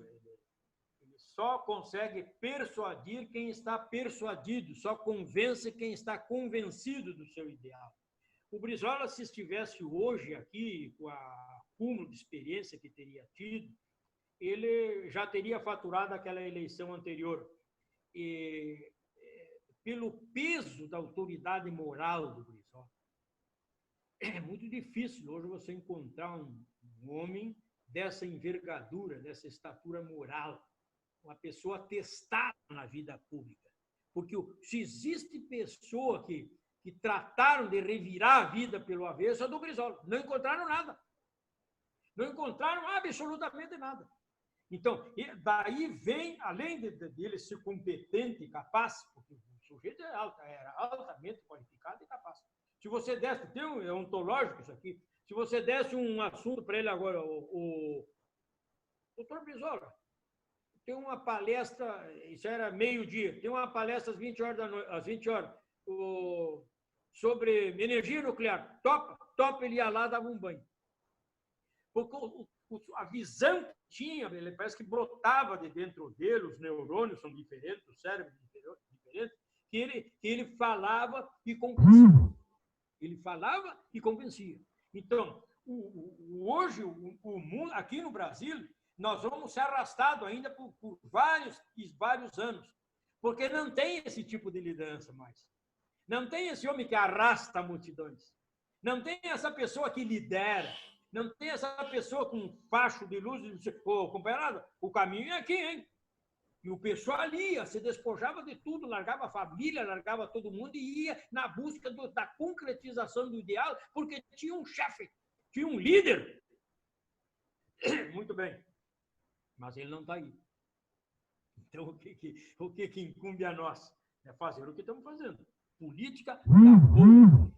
Ele só consegue persuadir quem está persuadido, só convence quem está convencido do seu ideal. O Brizola, se estivesse hoje aqui, com a acúmulo de experiência que teria tido, ele já teria faturado aquela eleição anterior. E, pelo peso da autoridade moral do Brizola, é muito difícil hoje você encontrar um homem dessa envergadura, dessa estatura moral, uma pessoa testada na vida pública. Porque se existe pessoa que trataram de revirar a vida pelo avesso, é do Brizola. Não encontraram nada. Não encontraram absolutamente nada. Então, daí vem, além dele ser competente e capaz, porque o sujeito era altamente qualificado e capaz. Se você desse, é ontológico isso aqui, se você desse um assunto para ele agora, o doutor Brizola, tem uma palestra, isso era meio-dia, tem uma palestra às 20 horas da noite, às 20 horas, sobre energia nuclear. Topa, ele ia lá, dava um banho. Porque a visão que tinha, ele parece que brotava de dentro dele, os neurônios são diferentes, o cérebro é diferente, que ele falava e convencia. Ele falava e convencia. Então, hoje, o mundo, aqui no Brasil, nós vamos ser arrastados ainda por vários e vários anos, porque não tem esse tipo de liderança mais. Não tem esse homem que arrasta multidões. Não tem essa pessoa que lidera. Não tem essa pessoa com um facho de luz e diz, ô, companheirada, o caminho é aqui, hein? E o pessoal ali se despojava de tudo, largava a família, largava todo mundo e ia na busca da concretização do ideal, porque tinha um chefe, tinha um líder. Muito bem, mas ele não está aí. Então, o que incumbe a nós? É fazer o que estamos fazendo. Política da boa,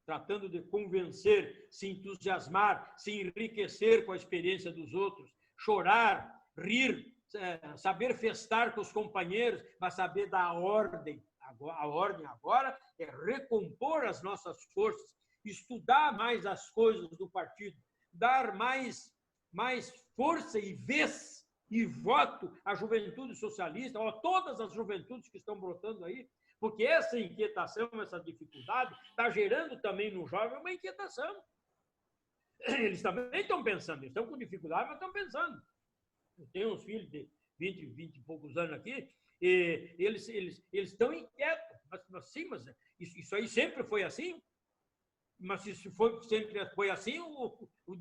tratando de convencer, se entusiasmar, se enriquecer com a experiência dos outros, chorar, rir, saber festar com os companheiros, mas saber dar ordem. A ordem agora é recompor as nossas forças, estudar mais as coisas do partido, dar mais força e vez e voto à juventude socialista, ou a todas as juventudes que estão brotando aí, porque essa inquietação, essa dificuldade, está gerando também no jovem uma inquietação. Eles também estão pensando, eles estão com dificuldade, mas estão pensando. Eu tenho uns filhos de 20 e poucos anos aqui, e eles estão inquietos. Mas sim, mas isso aí sempre foi assim? Mas se sempre foi assim,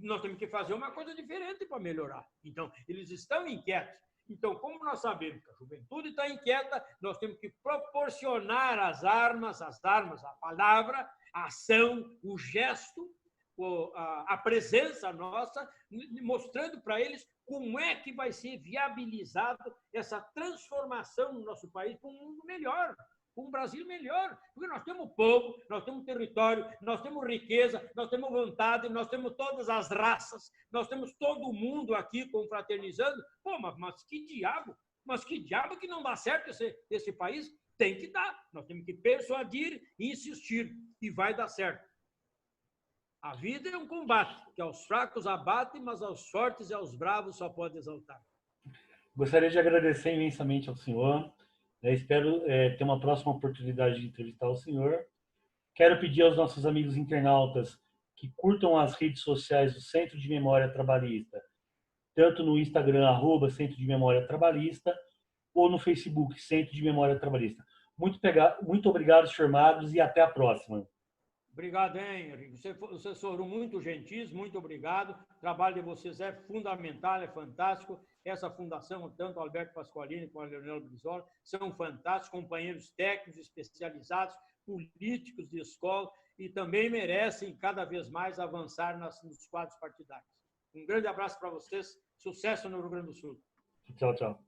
nós temos que fazer uma coisa diferente para melhorar. Então, eles estão inquietos. Então, como nós sabemos que a juventude está inquieta, nós temos que proporcionar as armas, a palavra, a ação, o gesto, a presença nossa, mostrando para eles como é que vai ser viabilizado essa transformação no nosso país para um mundo melhor, para um Brasil melhor. Porque nós temos povo, nós temos território, nós temos riqueza, nós temos vontade, nós temos todas as raças, nós temos todo mundo aqui confraternizando. Pô, mas que diabo? Mas que diabo que não dá certo esse país? Tem que dar. Nós temos que persuadir e insistir. E vai dar certo. A vida é um combate, que aos fracos abate, mas aos fortes e aos bravos só pode exaltar. Gostaria de agradecer imensamente ao senhor. Espero ter uma próxima oportunidade de entrevistar o senhor. Quero pedir aos nossos amigos internautas que curtam as redes sociais do Centro de Memória Trabalhista, tanto no Instagram, @Centro de Memória Trabalhista, ou no Facebook, Centro de Memória Trabalhista. Muito obrigado, senhor Magros, e até a próxima. Obrigado, Henrique. Vocês foram muito gentis, muito obrigado. O trabalho de vocês é fundamental, é fantástico. Essa fundação, tanto o Alberto Pasqualini como a Leonel Brizola, são fantásticos, companheiros técnicos especializados, políticos de escola, e também merecem cada vez mais avançar nos quadros partidários. Um grande abraço para vocês, sucesso no Rio Grande do Sul. Tchau, tchau.